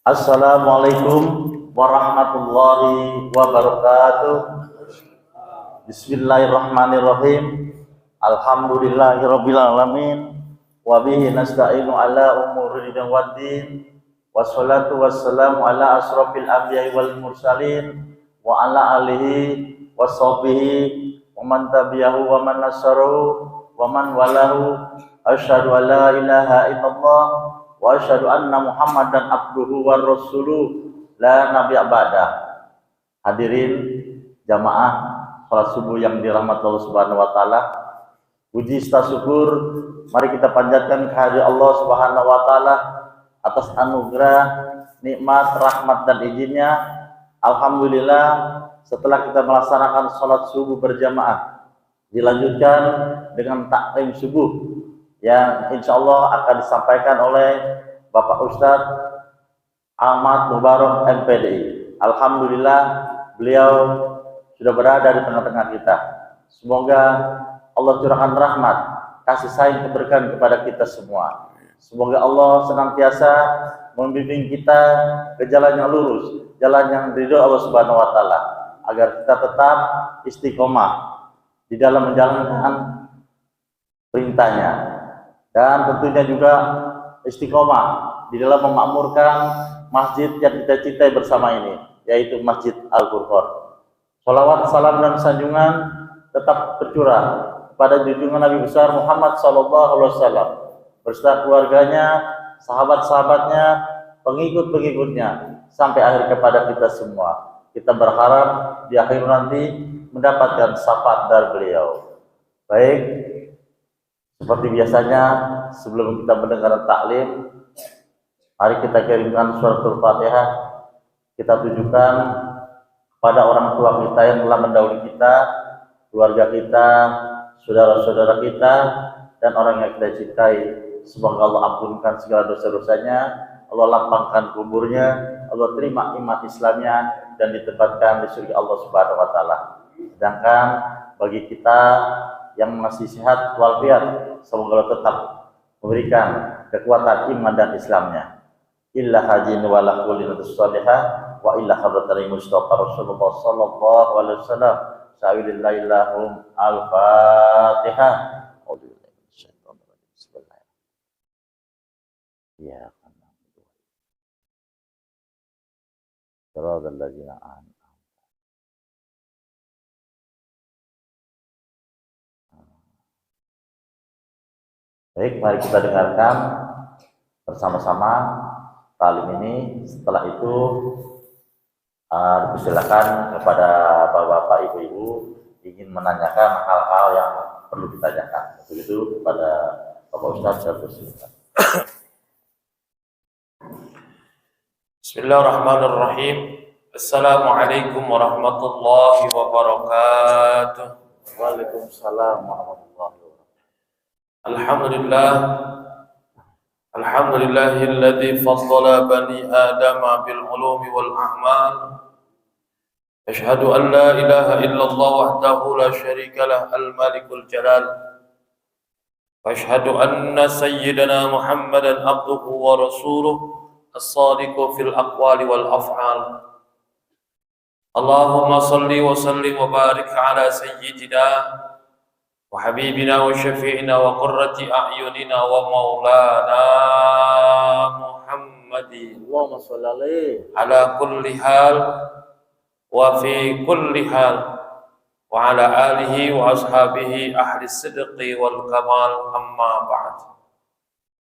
Assalamualaikum warahmatullahi wabarakatuh. Bismillahirrahmanirrahim. Alhamdulillahirabbil alamin. Wa bihi nasta'inu ala umuri dunya waddin. Wassalatu wassalamu ala asrofil anbiya'i wal mursalin wa ala alihi washabbihi wa man tabi'ahu wa man nasarahu wa man walahu. Asyhadu an la ilaha illallah wa asyhadu anna Muhammadan abduhu wa rasuluh la nabiyya ba'da. Hadirin jamaah salat subuh yang dirahmati Allah Subhanahu wa taala. Puji serta syukur mari kita panjatkan kehadirat Allah Subhanahu wa taala atas anugerah, nikmat, rahmat dan izinnya. Alhamdulillah setelah kita melaksanakan salat subuh berjamaah dilanjutkan dengan taklim subuh yang insya Allah akan disampaikan oleh Bapak Ustadz Ahmad Mubarak MPDI. Alhamdulillah beliau sudah berada di tengah-tengah kita. Semoga Allah curahkan rahmat, kasih sayang, keberkahan kepada kita semua. Semoga Allah senantiasa membimbing kita ke jalan yang lurus, jalan yang ridho Allah Subhanahu wa taala, agar kita tetap istiqomah di dalam menjalankan perintahnya. Dan tentunya juga istiqomah di dalam memakmurkan masjid yang kita cintai bersama ini, yaitu Masjid Al-Furqan. Salawat, salam dan sanjungan tetap tercurah kepada junjungan Nabi besar Muhammad SAW beserta keluarganya, sahabat-sahabatnya, pengikut-pengikutnya sampai akhir kepada kita semua. Kita berharap di akhir nanti mendapatkan syafaat dari beliau. Baik, seperti biasanya, sebelum kita mendengar taklim, mari kita kirimkan suratul Fatihah. Kita tujukan kepada orang tua kita yang telah mendahului kita, keluarga kita, saudara-saudara kita, dan orang yang kita cintai. Semoga Allah ampunkan segala dosa-dosanya, Allah lapangkan kuburnya, Allah terima iman Islamnya, dan ditempatkan di surga Allah Subhanahu wa taala. Sedangkan bagi kita yang masih sehat walafiat, semoga Allah tetap memberikan kekuatan iman dan Islamnya. Illa hajin wa la qulillatus salihah wa illa hadratil mustafa Rasulullah sallallahu alaihi wasallam. Sa'ilillahum al-Fatihah. Ya kana. Siratal ladzina an'amta. Baik, mari kita dengarkan bersama-sama taklim ini. Setelah itu silakan kepada bapak-bapak, ibu-ibu ingin menanyakan hal-hal yang perlu ditanyakan. Begitu kepada Bapak Ustadz, saya persilakan. Bismillahirrahmanirrahim. Assalamualaikum warahmatullahi wabarakatuh. Waalaikumsalam warahmatullahi wabarakatuh. Alhamdulillahilladzi faddala bani adama bil ulumi wal a'mal. Ashhadu an la ilaha illallah wahdahu la syarika lah al-malikul jalal. Wa ashhadu anna sayyidana Muhammadan abduhu wa rasuluh as-sadiqu fil aqwali wal af'al. Allahumma salli wa sallim wa barik ala sayyidina wa habibina wa syafi'ina wa qurrati a'yunina wa maulana Muhammadin Allahumma sholli alaihi ala kulli hal wa fi kulli hal wa ala alihi wa ashabihi ahli sidqi wal kamal, amma ba'd.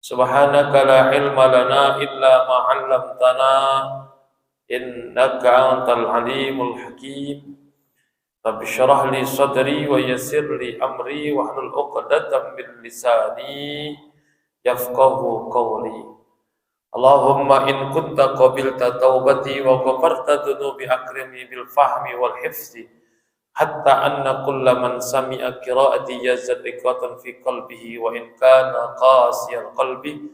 Subhanaka la ilma lana illa ma 'allamtana innaka antal alimul hakim. Rabbi syrah li sadri wa yassir li amri wa hlul 'uqdatam min lisani yafqahu qawli. Allahumma in kunta qabilta taubati wa ghafarta dhunubi akrimi bil fahmi wal hifzi hatta anna kulla man sami'a qira'ati yazad iqatan fi qalbihi wa in kana qasiyal qalbi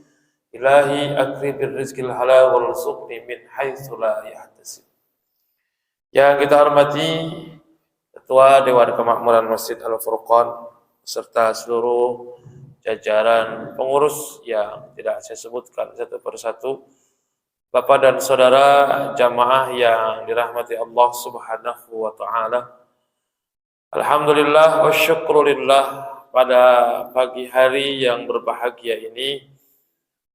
ilahi akribir rizqil halal wal suqni min haitsu la yahtasib. Yang kita hormati Ketua Dewan Kemakmuran Masjid Al-Furqan serta seluruh jajaran pengurus yang tidak saya sebutkan satu persatu, Bapak dan saudara jamaah yang dirahmati Allah Subhanahu wa taala. Alhamdulillah wa syukrulillah, pada pagi hari yang berbahagia ini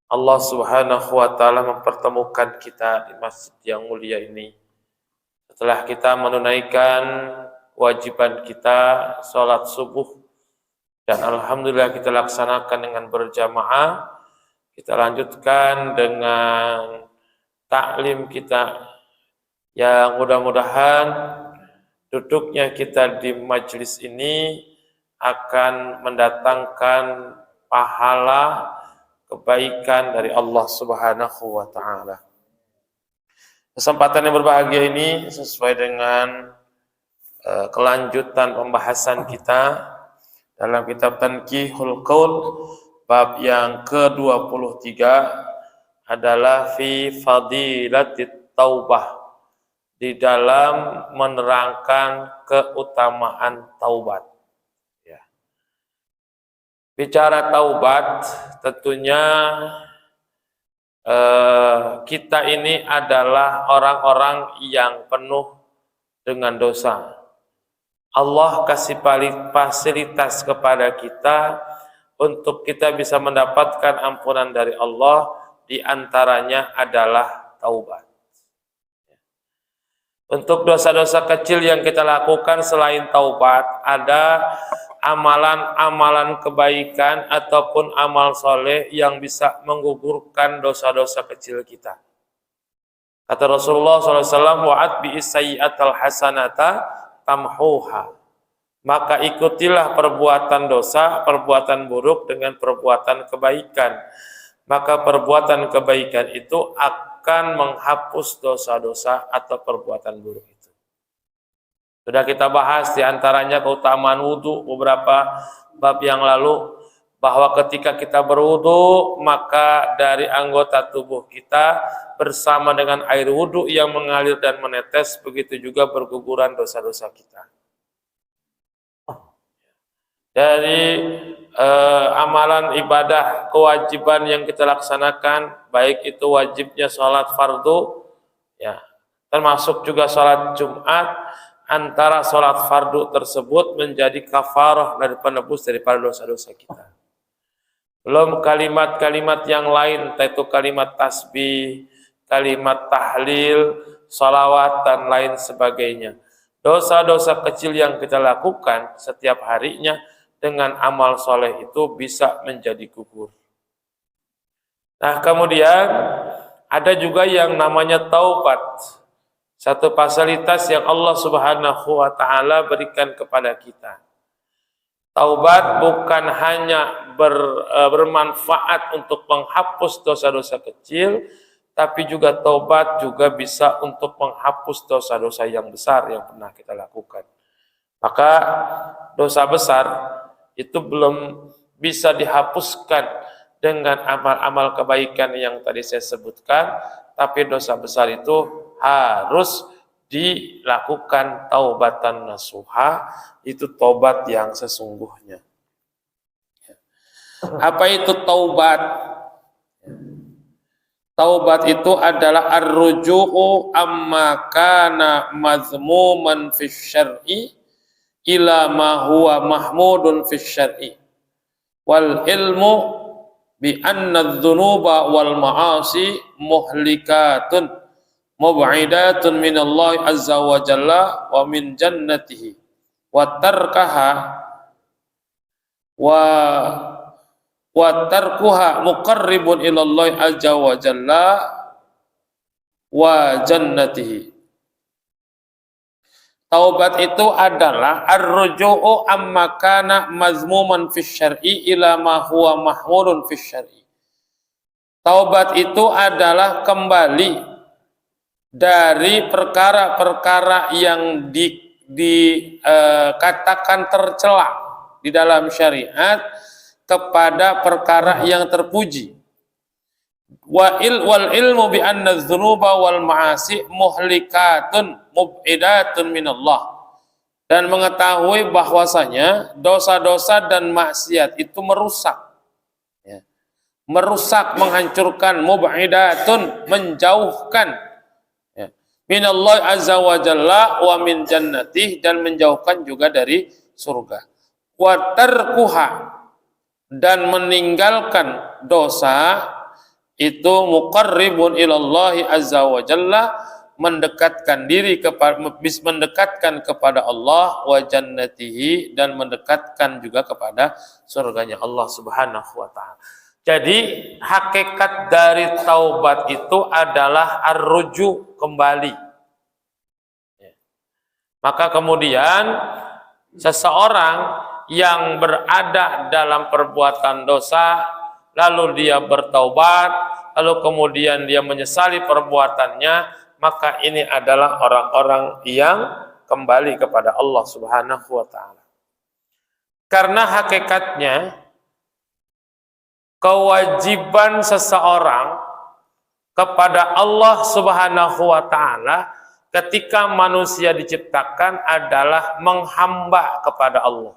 Allah Subhanahu wa taala mempertemukan kita di masjid yang mulia ini. Setelah kita menunaikan kewajiban kita salat subuh, dan alhamdulillah kita laksanakan dengan berjamaah, kita lanjutkan dengan taklim kita yang mudah-mudahan duduknya kita di majelis ini akan mendatangkan pahala kebaikan dari Allah Subhanahu wa taala. Kesempatan yang berbahagia ini sesuai dengan kelanjutan pembahasan kita dalam kitab Tanqihul Qaul, bab yang ke-23 adalah fi fadilatit taubah, di dalam menerangkan keutamaan taubat. Ya. Bicara taubat, tentunya kita ini adalah orang-orang yang penuh dengan dosa. Allah kasih fasilitas kepada kita untuk kita bisa mendapatkan ampunan dari Allah, di antaranya adalah taubat. Untuk dosa-dosa kecil yang kita lakukan selain taubat, ada amalan-amalan kebaikan ataupun amal soleh yang bisa menggugurkan dosa-dosa kecil kita. Kata Rasulullah SAW, wa'at bi'is sayyi'atal hasanata tamhuha. Maka ikutilah perbuatan dosa, perbuatan buruk dengan perbuatan kebaikan. Maka perbuatan kebaikan itu akan menghapus dosa-dosa atau perbuatan buruk itu. Sudah kita bahas di antaranya keutamaan wudu beberapa bab yang lalu, bahwa ketika kita berwudu maka dari anggota tubuh kita bersama dengan air wudu yang mengalir dan menetes, begitu juga berguguran dosa-dosa kita. Dari amalan ibadah kewajiban yang kita laksanakan, baik itu wajibnya sholat fardu, ya, termasuk juga sholat Jumat, antara sholat fardu tersebut menjadi kafarah dari penebus daripada dosa-dosa kita. Belum kalimat-kalimat yang lain, yaitu kalimat tasbih, kalimat tahlil, sholawat, dan lain sebagainya. Dosa-dosa kecil yang kita lakukan setiap harinya dengan amal soleh itu bisa menjadi gugur. Nah, kemudian ada juga yang namanya taubat. Satu fasilitas yang Allah Subhanahu wa taala berikan kepada kita. Taubat bukan hanya bermanfaat untuk menghapus dosa-dosa kecil, tapi juga taubat juga bisa untuk menghapus dosa-dosa yang besar yang pernah kita lakukan. Maka dosa besar itu belum bisa dihapuskan dengan amal-amal kebaikan yang tadi saya sebutkan, tapi dosa besar itu harus dilakukan taubatan nasuha, itu taubat yang sesungguhnya. Apa itu taubat? Taubat itu adalah ar-ruju'u amma kana mazmuman fi syar'i ila ma huwa mahmudun fi syar'i wal ilmu bi anna adh-dhunuba wal ma'asi muhlikatun mub'idatun min Allah azza wa jalla wa min jannatihi wa tarkaha wa tarkuha muqarribun ila Allah azza wa jalla wa jannatihi. Taubat itu adalah ar-ruju'u amma kana mazmuman fi syar'i ila ma huwa mahmudun fi syar'i. Taubat itu adalah kembali dari perkara-perkara yang dikatakan tercela di dalam syariat kepada perkara yang terpuji. Wal ilmu bi anna dzunuba wal ma'asi muhlikatun mub'idatun minallah, dan mengetahui bahwasanya dosa-dosa dan maksiat itu merusak, ya, merusak, menghancurkan, mub'idatun, menjauhkan, ya, minallah azza wa jalla wa min jannatih, dan menjauhkan juga dari surga. Wa tarkuha, dan meninggalkan dosa itu muqarribun ilallahi azza wa jalla, mendekatkan diri kepada Allah, wa jannatihi, dan mendekatkan juga kepada surganya Allah Subhanahu wa taala. Jadi hakikat dari taubat itu adalah ar-ruju, kembali. Maka kemudian seseorang yang berada dalam perbuatan dosa, lalu dia bertaubat, lalu kemudian dia menyesali perbuatannya, maka ini adalah orang-orang yang kembali kepada Allah Subhanahu wa taala. Karena hakikatnya kewajiban seseorang kepada Allah Subhanahu wa taala ketika manusia diciptakan adalah menghamba kepada Allah.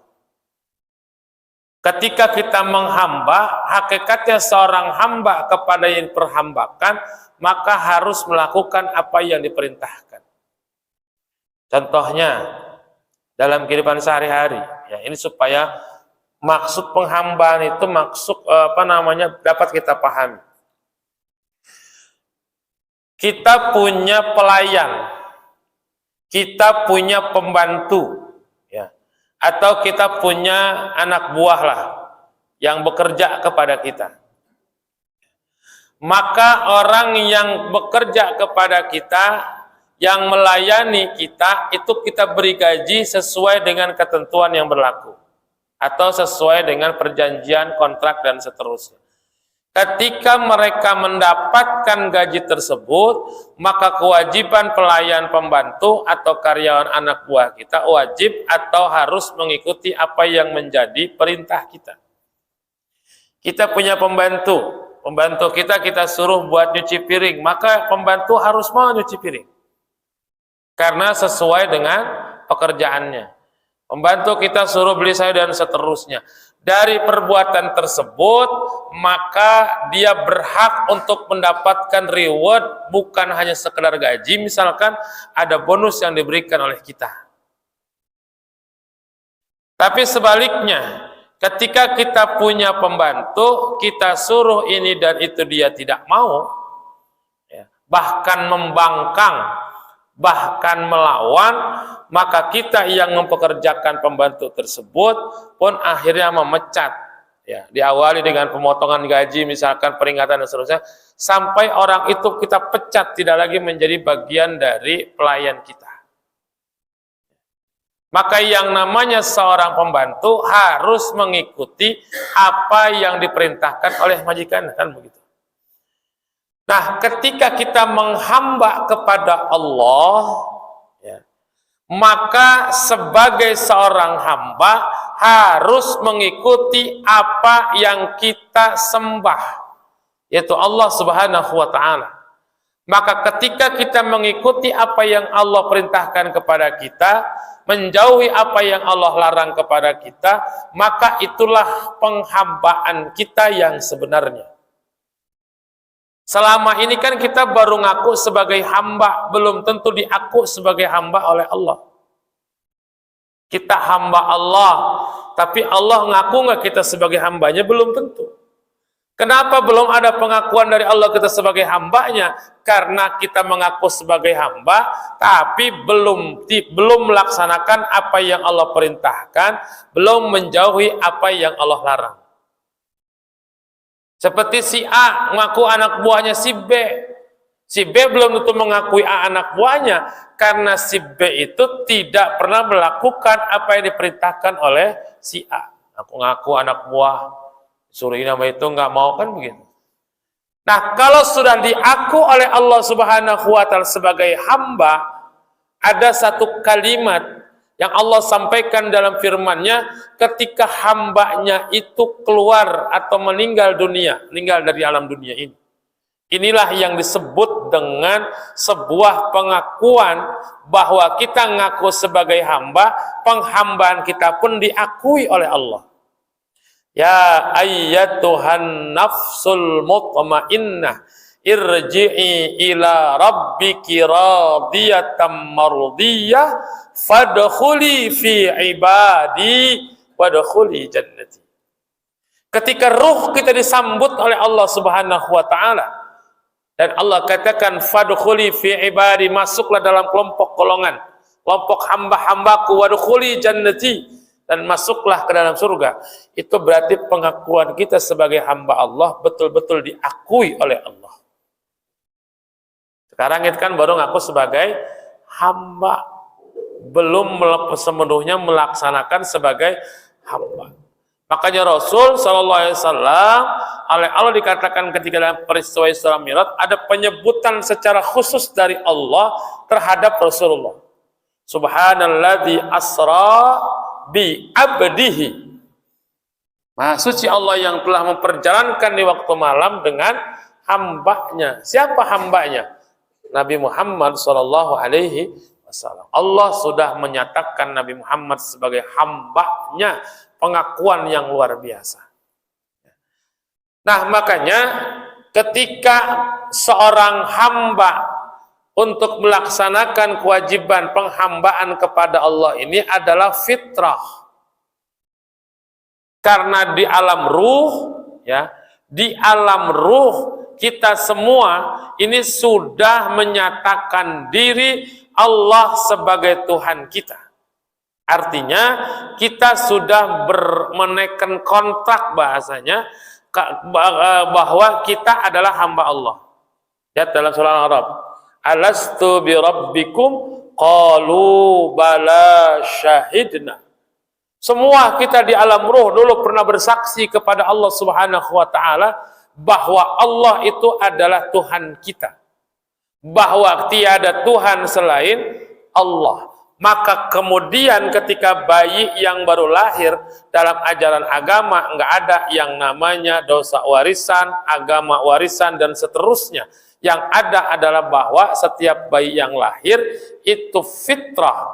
Ketika kita menghamba, hakikatnya seorang hamba kepada yang diperhambakan, maka harus melakukan apa yang diperintahkan. Contohnya dalam kehidupan sehari-hari, ya, ini supaya maksud penghambaan itu dapat kita pahami. Kita punya pelayan, kita punya pembantu, ya, atau kita punya anak buah lah yang bekerja kepada kita. Maka orang yang bekerja kepada kita, yang melayani kita, itu kita beri gaji sesuai dengan ketentuan yang berlaku, atau sesuai dengan perjanjian, kontrak, dan seterusnya. Ketika mereka mendapatkan gaji tersebut, maka kewajiban pelayan, pembantu, atau karyawan anak buah kita wajib atau harus mengikuti apa yang menjadi perintah kita. Kita punya pembantu kita suruh buat nyuci piring, maka pembantu harus mau nyuci piring karena sesuai dengan pekerjaannya. Pembantu kita suruh beli sayur dan seterusnya. Dari perbuatan tersebut, maka dia berhak untuk mendapatkan reward, bukan hanya sekedar gaji, misalkan ada bonus yang diberikan oleh kita. Tapi sebaliknya, ketika kita punya pembantu, kita suruh ini dan itu dia tidak mau, ya, bahkan membangkang, bahkan melawan, maka kita yang mempekerjakan pembantu tersebut pun akhirnya memecat, ya, diawali dengan pemotongan gaji, misalkan peringatan dan seterusnya, sampai orang itu kita pecat, tidak lagi menjadi bagian dari pelayan kita. Maka yang namanya seorang pembantu harus mengikuti apa yang diperintahkan oleh majikan, kan begitu. Nah, ketika kita menghamba kepada Allah, ya, maka sebagai seorang hamba harus mengikuti apa yang kita sembah, yaitu Allah Subhanahu wa taala. Maka ketika kita mengikuti apa yang Allah perintahkan kepada kita, menjauhi apa yang Allah larang kepada kita, maka itulah penghambaan kita yang sebenarnya. Selama ini kan kita baru ngaku sebagai hamba, belum tentu diaku sebagai hamba oleh Allah. Kita hamba Allah, tapi Allah ngaku nggak kita sebagai hambanya? Belum tentu. Kenapa belum ada pengakuan dari Allah kita sebagai hambanya? Karena kita mengaku sebagai hamba, tapi belum melaksanakan apa yang Allah perintahkan, belum menjauhi apa yang Allah larang. Seperti si A mengaku anak buahnya si B. Si B belum tentu mengakui A anak buahnya, karena si B itu tidak pernah melakukan apa yang diperintahkan oleh si A. Aku ngaku anak buah, suruh nama itu nggak mau, kan begitu. Nah, kalau sudah diaku oleh Allah Subhanahu wa taala sebagai hamba, ada satu kalimat yang Allah sampaikan dalam firman-Nya ketika hambanya itu keluar atau meninggal dunia, meninggal dari alam dunia ini. Inilah yang disebut dengan sebuah pengakuan bahwa kita ngaku sebagai hamba, penghambaan kita pun diakui oleh Allah. Ya ayyatuhan nafsul mutmainnah irji'i ila rabbiki radiyatan mardiyah fadkhuli fi ibadi wadkhuli jannati. Ketika ruh kita disambut oleh Allah Subhanahu wa taala dan Allah katakan fadkhuli fi ibadi, masuklah dalam kelompok golongan, kelompok hamba-hambaku, wadkhuli jannati, dan masuklah ke dalam surga. Itu berarti pengakuan kita sebagai hamba Allah betul-betul diakui oleh Allah. Sekarang itu kan baru ngaku sebagai hamba, belum sepenuhnya melaksanakan sebagai hamba. Makanya Rasul SAW oleh Allah dikatakan ketika dalam peristiwa Isra Mi'raj ada penyebutan secara khusus dari Allah terhadap Rasulullah. Subhanalladzi asra bi abdihi. Maha suci Allah yang telah memperjalankan di waktu malam dengan hambanya. Siapa hambanya? Nabi Muhammad sallallahu alaihi wasallam. Allah sudah menyatakan Nabi Muhammad sebagai hambanya, pengakuan yang luar biasa. Nah, makanya ketika seorang hamba untuk melaksanakan kewajiban penghambaan kepada Allah ini adalah fitrah. Karena di alam ruh, ya, di alam ruh kita semua ini sudah menyatakan diri Allah sebagai Tuhan kita. Artinya kita sudah menekan kontrak bahasanya bahwa kita adalah hamba Allah. Ya, dalam surah Al-A'raf, alastu bi rabbikum qalu bala syahidna. Semua kita di alam ruh dulu pernah bersaksi kepada Allah Subhanahu wa taala bahwa Allah itu adalah Tuhan kita, bahwa tiada Tuhan selain Allah. Maka kemudian ketika bayi yang baru lahir dalam ajaran agama nggak ada yang namanya dosa warisan, agama warisan dan seterusnya. Yang ada adalah bahwa setiap bayi yang lahir itu fitrah.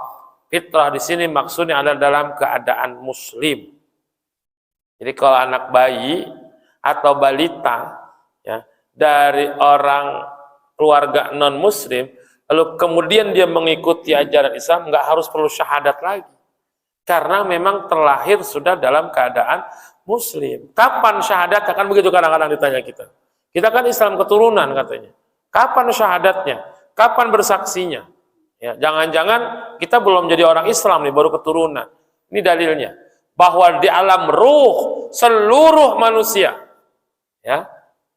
Fitrah di sini maksudnya adalah dalam keadaan muslim. Jadi kalau anak bayi atau balita ya dari orang keluarga non muslim lalu kemudian dia mengikuti ajaran Islam, nggak harus perlu syahadat lagi. Karena memang terlahir sudah dalam keadaan muslim. Kapan syahadat? Akan begitu kadang-kadang ditanya kita. Kita kan Islam keturunan katanya. Kapan syahadatnya? Kapan bersaksinya? Ya, jangan-jangan kita belum jadi orang Islam nih, baru keturunan. Ini dalilnya. Bahwa di alam ruh seluruh manusia, ya,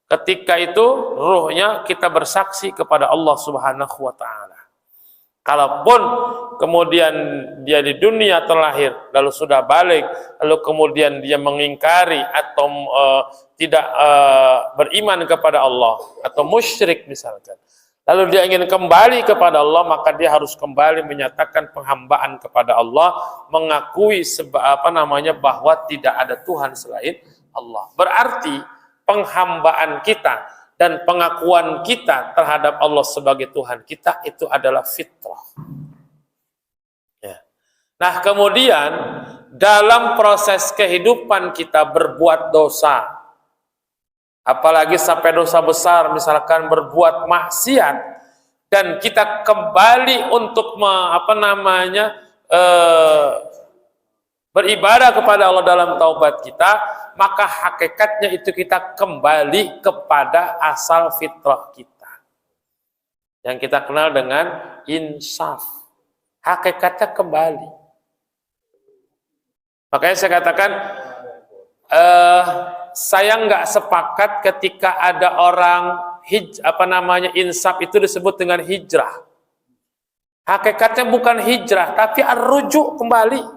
ketika itu ruhnya kita bersaksi kepada Allah Subhanahu wa taala. Kalaupun kemudian dia di dunia terlahir lalu sudah balik, lalu kemudian dia mengingkari atau tidak beriman kepada Allah atau musyrik misalkan, lalu dia ingin kembali kepada Allah, maka dia harus kembali menyatakan penghambaan kepada Allah, mengakui bahwa tidak ada Tuhan selain Allah. Berarti penghambaan kita dan pengakuan kita terhadap Allah sebagai Tuhan kita itu adalah fitrah. Ya. Nah, kemudian dalam proses kehidupan kita berbuat dosa, apalagi sampai dosa besar, misalkan berbuat maksiat, dan kita kembali untuk beribadah kepada Allah dalam taubat kita, maka hakikatnya itu kita kembali kepada asal fitrah kita yang kita kenal dengan insaf. Hakikatnya kembali. Makanya saya katakan saya nggak sepakat ketika ada orang insaf itu disebut dengan hijrah. Hakikatnya bukan hijrah, tapi ar-rujuk, kembali.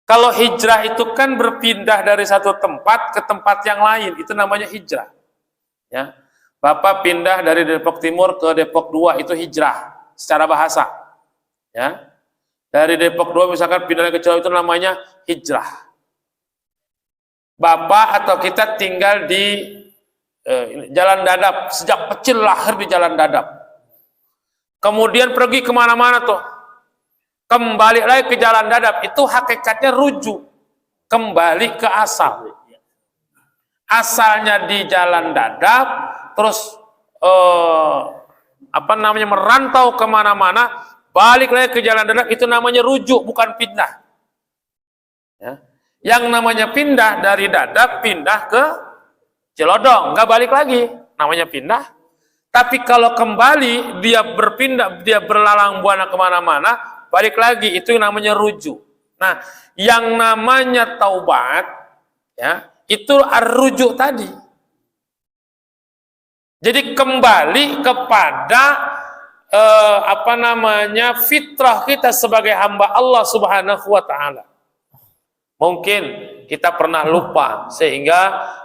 Kalau hijrah itu kan berpindah dari satu tempat ke tempat yang lain, itu namanya hijrah. Ya, Bapak pindah dari Depok Timur ke Depok 2, itu hijrah secara bahasa. Ya, dari Depok 2 misalkan pindah ke Ciawi, itu namanya hijrah. Bapak atau kita tinggal di Jalan Dadap, sejak kecil lahir di Jalan Dadap. Kemudian pergi kemana-mana tuh. Kembali lagi ke Jalan Dadap, itu hakikatnya rujuk. kembali ke asal. Asalnya di jalan dadap, terus merantau kemana-mana, balik lagi ke jalan dadap, itu namanya rujuk, bukan pindah. Ya. Yang namanya pindah dari dadap pindah ke Cilodong, nggak balik lagi, namanya pindah. Tapi kalau kembali dia berpindah, dia berlalang buana kemana-mana, balik lagi, itu namanya rujuk. Nah, yang namanya taubat, ya, itu ar-rujuk tadi. Jadi kembali kepada fitrah kita sebagai hamba Allah Subhanahu wa taala. Mungkin kita pernah lupa sehingga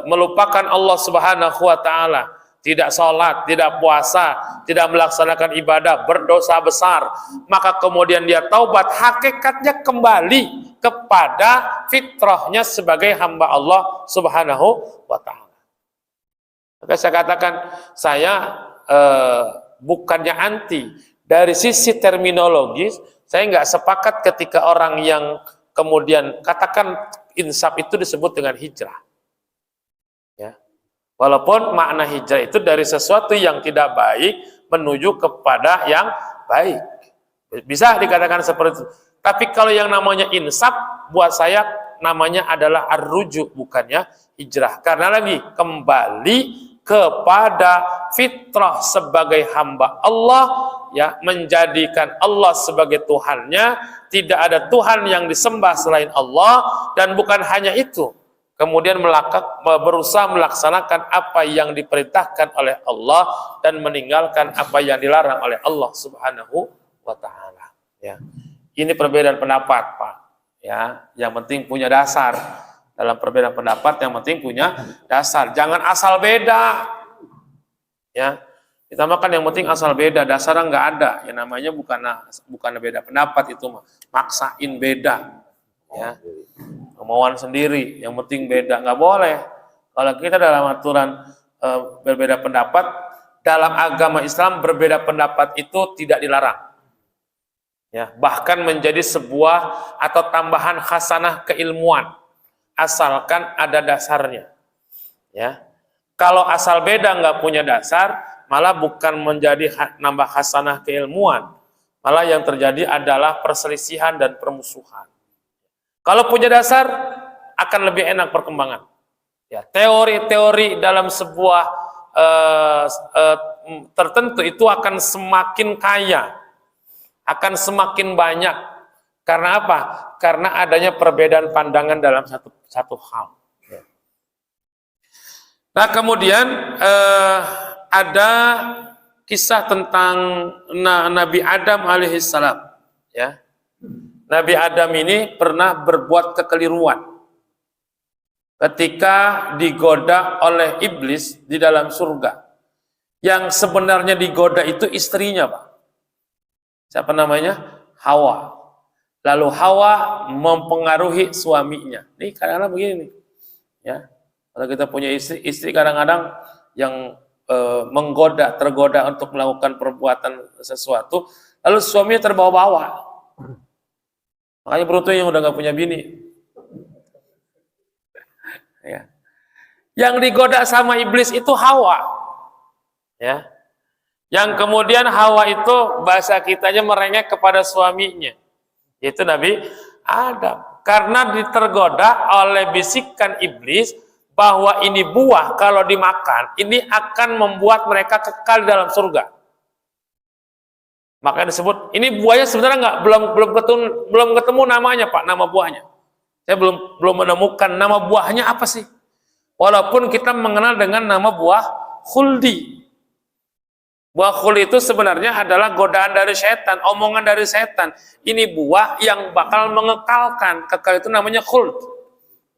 melupakan Allah Subhanahu wa taala, tidak sholat, tidak puasa, tidak melaksanakan ibadah, berdosa besar, maka kemudian dia taubat, hakikatnya kembali kepada fitrahnya sebagai hamba Allah Subhanahu wa taala. Maka saya katakan, saya bukannya anti, dari sisi terminologis saya nggak sepakat ketika orang yang kemudian katakan insaf itu disebut dengan hijrah. Ya. Walaupun makna hijrah itu dari sesuatu yang tidak baik menuju kepada yang baik. Bisa dikatakan seperti itu. Tapi kalau yang namanya insaf, buat saya namanya adalah ar-rujuk, bukannya hijrah. Karena lagi kembali kepada fitrah sebagai hamba Allah, ya, menjadikan Allah sebagai Tuhannya, tidak ada Tuhan yang disembah selain Allah, dan bukan hanya itu, kemudian berusaha melaksanakan apa yang diperintahkan oleh Allah dan meninggalkan apa yang dilarang oleh Allah Subhanahu wa taala. Ya. Ini perbedaan pendapat, Pak. Ya, yang penting punya dasar. Dalam perbedaan pendapat yang penting punya dasar. Jangan asal beda. Ya. Kita makan yang penting asal beda, dasarnya nggak ada. Ya namanya bukan beda pendapat, itu maksain beda. Ya. Kemauan sendiri, yang penting beda, nggak boleh. Kalau kita dalam aturan berbeda pendapat, dalam agama Islam berbeda pendapat itu tidak dilarang. Ya, bahkan menjadi sebuah atau tambahan khasanah keilmuan, asalkan ada dasarnya. Ya, kalau asal beda nggak punya dasar, malah bukan menjadi nambah khasanah keilmuan, malah yang terjadi adalah perselisihan dan permusuhan. Kalau punya dasar akan lebih enak perkembangan. Ya, teori-teori dalam sebuah tertentu itu akan semakin kaya, akan semakin banyak. Karena apa? Karena adanya perbedaan pandangan dalam satu hal. Nah, kemudian ada kisah tentang Nabi Adam alaihissalam. Ya, Nabi Adam ini pernah berbuat kekeliruan ketika digoda oleh iblis di dalam surga. Yang sebenarnya digoda itu istrinya, Pak. Siapa namanya? Hawa. Lalu Hawa mempengaruhi suaminya. Ini kadang-kadang begini nih. Ya. Kalau kita punya istri kadang-kadang yang tergoda untuk melakukan perbuatan sesuatu, lalu suaminya terbawa-bawa. Makanya beruntung yang udah nggak punya bini. Ya. Yang digoda sama iblis itu Hawa. Ya. Yang kemudian Hawa itu bahasa kitanya merengek kepada suaminya, yaitu Nabi Adam. Karena ditergoda oleh bisikan iblis bahwa ini buah kalau dimakan, ini akan membuat mereka kekal dalam surga. Makanya disebut, ini buahnya sebenarnya belum ketemu namanya, Pak, nama buahnya. Saya belum menemukan nama buahnya apa sih. Walaupun kita mengenal dengan nama buah khuldi. Buah khuld itu sebenarnya adalah godaan dari setan, omongan dari setan. Ini buah yang bakal mengekalkan. Kekal itu namanya khuld.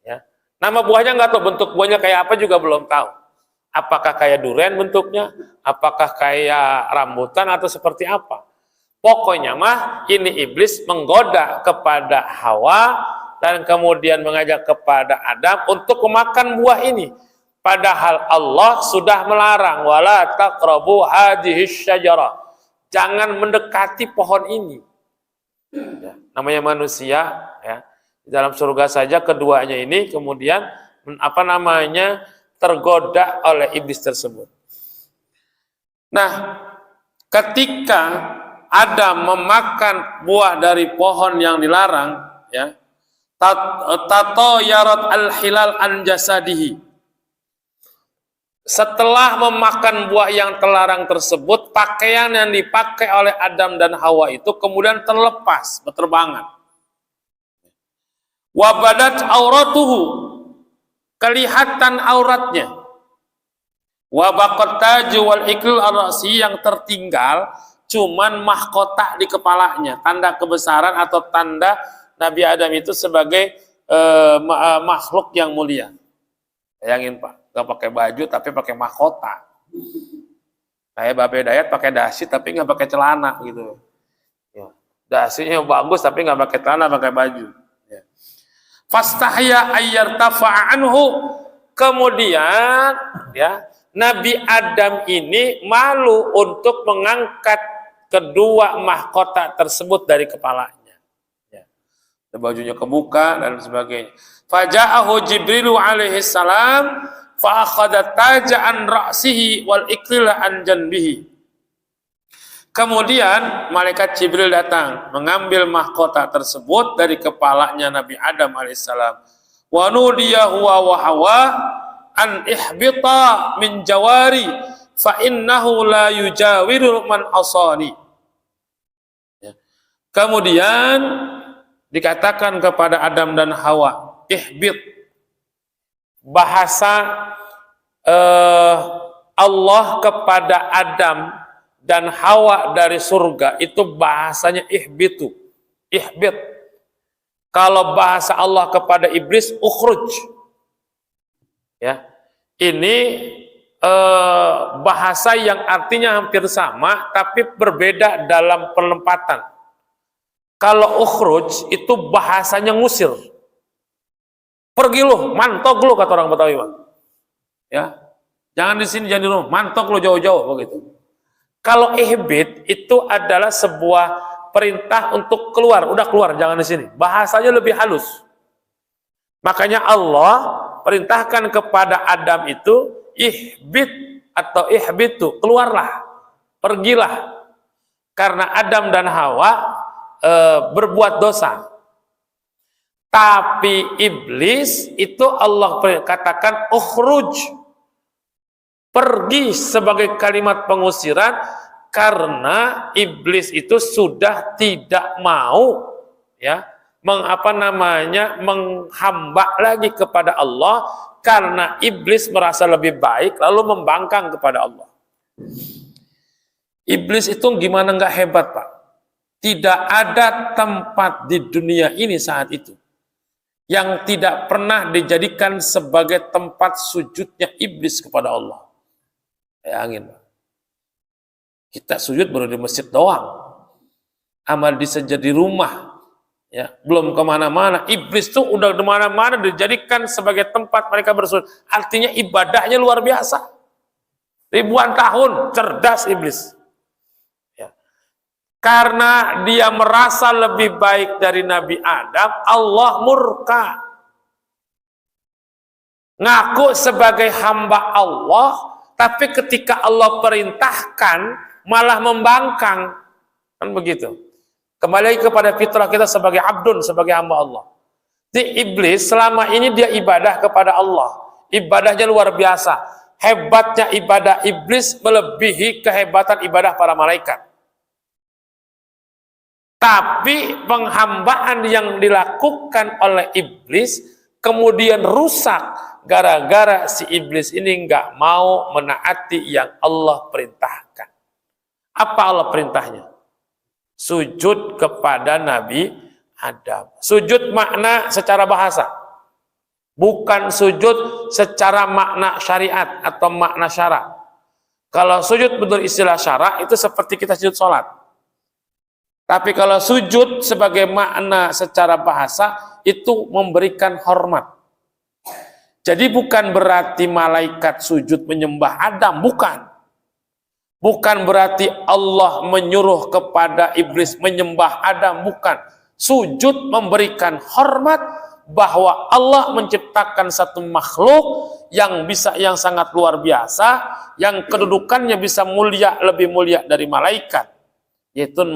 Ya. Nama buahnya nggak tahu, bentuk buahnya kayak apa juga belum tahu. Apakah kayak durian bentuknya? Apakah kayak rambutan atau seperti apa? Pokoknya mah ini iblis menggoda kepada Hawa dan kemudian mengajak kepada Adam untuk memakan buah ini. Padahal Allah sudah melarang, wala taqrabu hadhihi syajarah. Jangan mendekati pohon ini. Ya, namanya manusia, ya. Dalam surga saja keduanya ini kemudian tergoda oleh iblis tersebut. Nah, ketika Adam memakan buah dari pohon yang dilarang, ya, tatayarat al-hilal an jasadihi. Setelah memakan buah yang terlarang tersebut, pakaian yang dipakai oleh Adam dan Hawa itu kemudian terlepas, berterbangan. Wa badat auratuhu, kelihatan auratnya. Wa baqat taju wal iklil ar-ra'si, yang tertinggal cuman mahkota di kepalanya, tanda kebesaran atau tanda Nabi Adam itu sebagai makhluk yang mulia. Bayangin Pak, nggak pakai baju tapi pakai mahkota. Kayak Babe Dayat pakai dasi tapi nggak pakai celana gitu. Ya. Dasinya bagus tapi nggak pakai celana, pakai baju. Ya. Fastahya ayyartafa'a anhu, kemudian ya Nabi Adam ini malu untuk mengangkat kedua mahkota tersebut dari kepalanya. Ya. Bajunya kebuka dan sebagainya. Faja'ahu Jibril alaihi salam fa akhadha taja'an ra'sihi wal iklila an janbihi. Kemudian malaikat Jibril datang mengambil mahkota tersebut dari kepalanya Nabi Adam alaihissalam. Wa nudiya huwa wa hawa an ihbita min jawari fa innahu la yujawiru man asani. Ya. Kemudian dikatakan kepada Adam dan Hawa, ihbit. Bahasa Allah kepada Adam dan Hawa dari surga itu bahasanya ihbitu, ihbit. Kalau bahasa Allah kepada iblis, ukhruj. Ya, ini bahasa yang artinya hampir sama tapi berbeda dalam penempatan. Kalau ukhruj itu bahasanya ngusir. Pergi lu, mantok lu, kata orang Betawi, Bang. Ya, jangan di sini, jangan di rumah, mantok lu jauh-jauh begitu. Kalau ihbit itu adalah sebuah perintah untuk keluar, udah keluar, jangan di sini. Bahasanya lebih halus. Makanya Allah perintahkan kepada Adam itu ihbit atau ihbitu, keluarlah, pergilah. Karena Adam dan Hawa berbuat dosa. Tapi iblis itu Allah katakan ukhruj, pergi, sebagai kalimat pengusiran, karena iblis itu sudah tidak mau ya menghamba lagi kepada Allah, karena iblis merasa lebih baik lalu membangkang kepada Allah. Iblis itu gimana nggak hebat, Pak? Tidak ada tempat di dunia ini saat itu yang tidak pernah dijadikan sebagai tempat sujudnya iblis kepada Allah. Bayangin, Pak. Kita sujud baru di masjid doang. Amal bisa di rumah. Ya, belum kemana-mana. Iblis tuh udah di mana-mana dijadikan sebagai tempat mereka bersujud. Artinya ibadahnya luar biasa. Ribuan tahun cerdas iblis. Ya. Karena dia merasa lebih baik dari Nabi Adam, Allah murka. Ngaku sebagai hamba Allah, tapi ketika Allah perintahkan malah membangkang. Kan begitu. Kembali kepada fitrah kita sebagai abdun, sebagai hamba Allah. Di iblis selama ini dia ibadah kepada Allah. Ibadahnya luar biasa. Hebatnya ibadah iblis melebihi kehebatan ibadah para malaikat. Tapi penghambaan yang dilakukan oleh iblis kemudian rusak gara-gara si iblis ini nggak mau menaati yang Allah perintahkan. Apa Allah perintahnya? Sujud kepada Nabi Adam. Sujud makna secara bahasa, bukan sujud secara makna syariat atau makna syara. Kalau sujud menurut istilah syara itu seperti kita sujud sholat. Tapi kalau sujud sebagai makna secara bahasa itu memberikan hormat. Jadi bukan berarti malaikat sujud menyembah Adam, bukan. Bukan berarti Allah menyuruh kepada iblis menyembah Adam, bukan. Sujud memberikan hormat bahwa Allah menciptakan satu makhluk yang sangat luar biasa, yang kedudukannya bisa mulia, lebih mulia dari malaikat, yaitu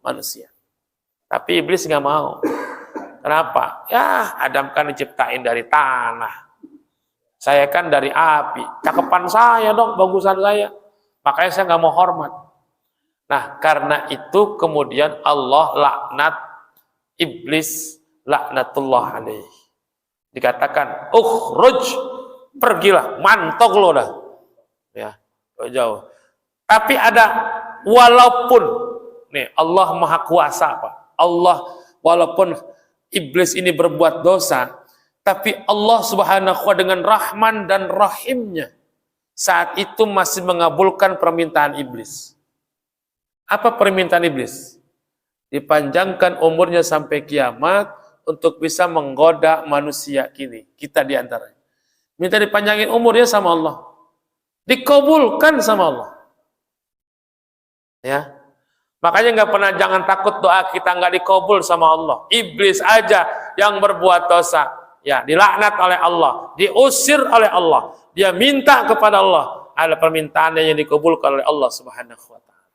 manusia. Tapi iblis nggak mau. Kenapa? Ya, Adam kan diciptain dari tanah. Saya kan dari api. Cakepan saya dong, bagusan saya. Makanya saya nggak mau hormat. Nah, karena itu kemudian Allah laknat iblis, laknatullah alaih. Dikatakan, ukhruj, pergilah, mantok lo dah. Ya, jauh. Tapi ada walaupun, nih Allah Maha Kuasa, Pak. Allah, walaupun iblis ini berbuat dosa, tapi Allah Subhanahu wa dengan Rahman dan Rahimnya saat itu masih mengabulkan permintaan iblis. Apa permintaan iblis? Dipanjangkan umurnya sampai kiamat untuk bisa menggoda manusia kini, kita diantaranya. Minta dipanjangin umurnya sama Allah. Dikabulkan sama Allah. Ya. Makanya nggak pernah, jangan takut doa kita nggak dikabul sama Allah. Iblis aja yang berbuat dosa, ya dilaknat oleh Allah, diusir oleh Allah. Dia minta kepada Allah, ada permintaannya yang dikabulkan oleh Allah Subhanahu wa taala.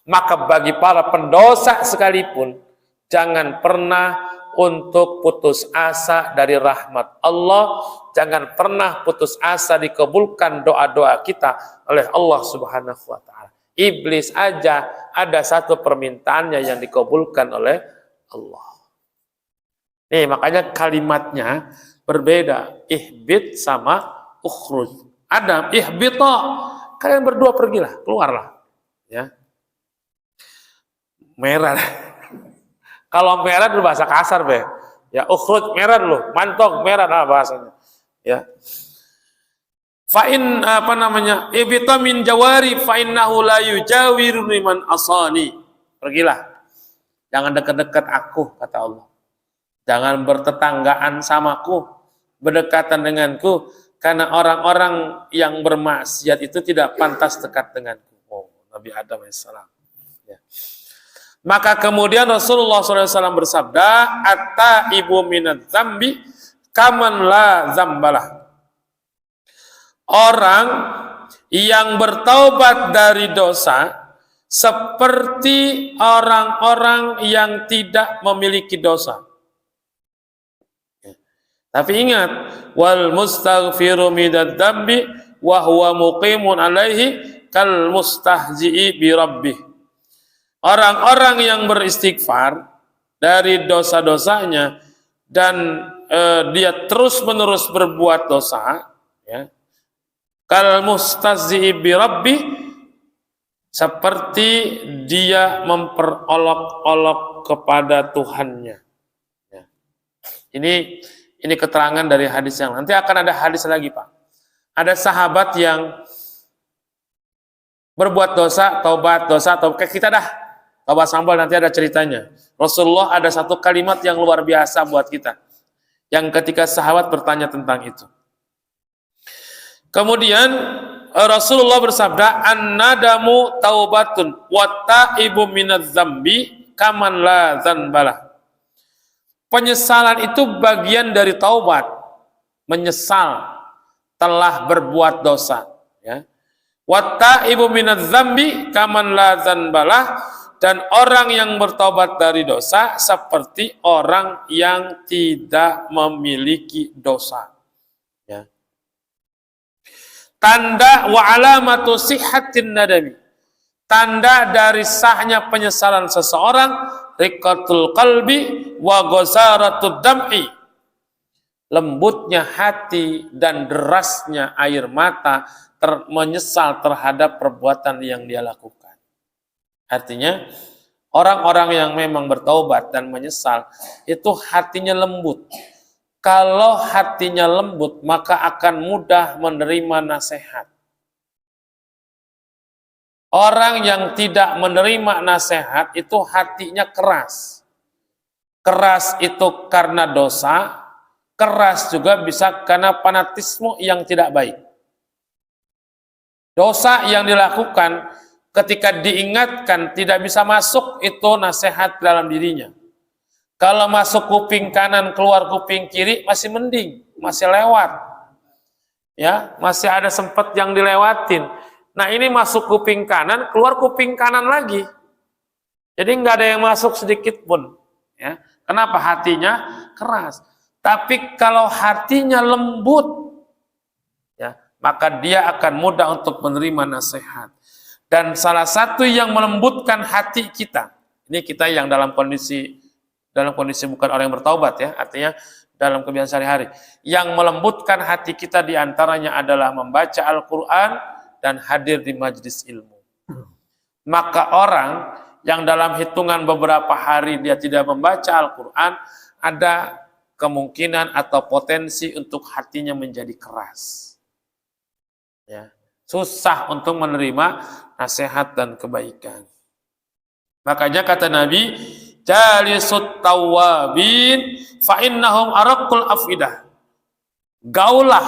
Maka bagi para pendosa sekalipun, jangan pernah untuk putus asa dari rahmat Allah, jangan pernah putus asa dikabulkan doa-doa kita oleh Allah Subhanahu wa taala. Iblis aja ada satu permintaannya yang dikabulkan oleh Allah. Nih, makanya kalimatnya berbeda. Ihbit sama ukhruj. Adam, ihbita. Kalian berdua pergilah, keluarlah. Ya. Merah. Kalau merah itu bahasa kasar, be. Ya, ukhruj merah dulu, mantok merah bahasanya. Ya. Fa'in ibita min jawari fa'innahu la yujawiru liman asani. Pergilah. Jangan dekat-dekat aku, kata Allah. Jangan bertetanggaan samaku, berdekatan denganku, karena orang-orang yang bermaksiat itu tidak pantas dekat denganku. Oh, Nabi Adam AS. Ya. Maka kemudian Rasulullah SAW bersabda, Atta ibu minat zambi kaman la zambalah. Orang yang bertaubat dari dosa seperti orang-orang yang tidak memiliki dosa. Tapi ingat, wal mustaghfiru minadz dzambi wa huwa muqimun alaihi kal mustahzi'i bi rabbih. Orang-orang yang beristighfar dari dosa-dosanya dan dia terus-menerus berbuat dosa, ya. Kal mustahzi'i bi rabbih, seperti dia memperolok-olok kepada Tuhannya. Ya. Ini keterangan dari hadis yang nanti akan ada hadis lagi, Pak. Ada sahabat yang berbuat dosa, taubat, kita dah taubat sambal, nanti ada ceritanya. Rasulullah ada satu kalimat yang luar biasa buat kita, yang ketika sahabat bertanya tentang itu. Kemudian Rasulullah bersabda, an-nadamu taubatun wa ta'ibu minadz dzambi kaman la dzanbalah. Penyesalan itu bagian dari taubat. Menyesal telah berbuat dosa, ya. Wa ta'ibu minadz dzambi kaman la dzanbalah, dan orang yang bertobat dari dosa seperti orang yang tidak memiliki dosa. Ya. Tanda wa alamatu sihhatin nadami. Tanda dari sahnya penyesalan seseorang, riqatul qalbi wa ghazaratud dam'i. Lembutnya hati dan derasnya air mata menyesal terhadap perbuatan yang dia lakukan. Artinya, orang-orang yang memang bertaubat dan menyesal, itu hatinya lembut. Kalau hatinya lembut, maka akan mudah menerima nasihat. Orang yang tidak menerima nasihat itu hatinya keras. Keras itu karena dosa, keras juga bisa karena fanatisme yang tidak baik. Dosa yang dilakukan ketika diingatkan tidak bisa masuk itu nasihat dalam dirinya. Kalau masuk kuping kanan, keluar kuping kiri, masih mending, masih lewat. Ya, masih ada sempat yang dilewatin. Nah, ini masuk kuping kanan, keluar kuping kanan lagi. Jadi nggak ada yang masuk sedikit pun. Ya, kenapa? Hatinya keras. Tapi kalau hatinya lembut, ya, maka dia akan mudah untuk menerima nasihat. Dan salah satu yang melembutkan hati kita, ini kita yang dalam kondisi bukan orang yang bertaubat, ya, artinya dalam kebiasaan sehari-hari. Yang melembutkan hati kita diantaranya adalah membaca Al-Quran dan hadir di majlis ilmu. Maka orang yang dalam hitungan beberapa hari dia tidak membaca Al-Quran, ada kemungkinan atau potensi untuk hatinya menjadi keras. Ya. Susah untuk menerima nasihat dan kebaikan. Makanya kata Nabi, jalisut tawabin fa innahum araqul afidah. Gaulah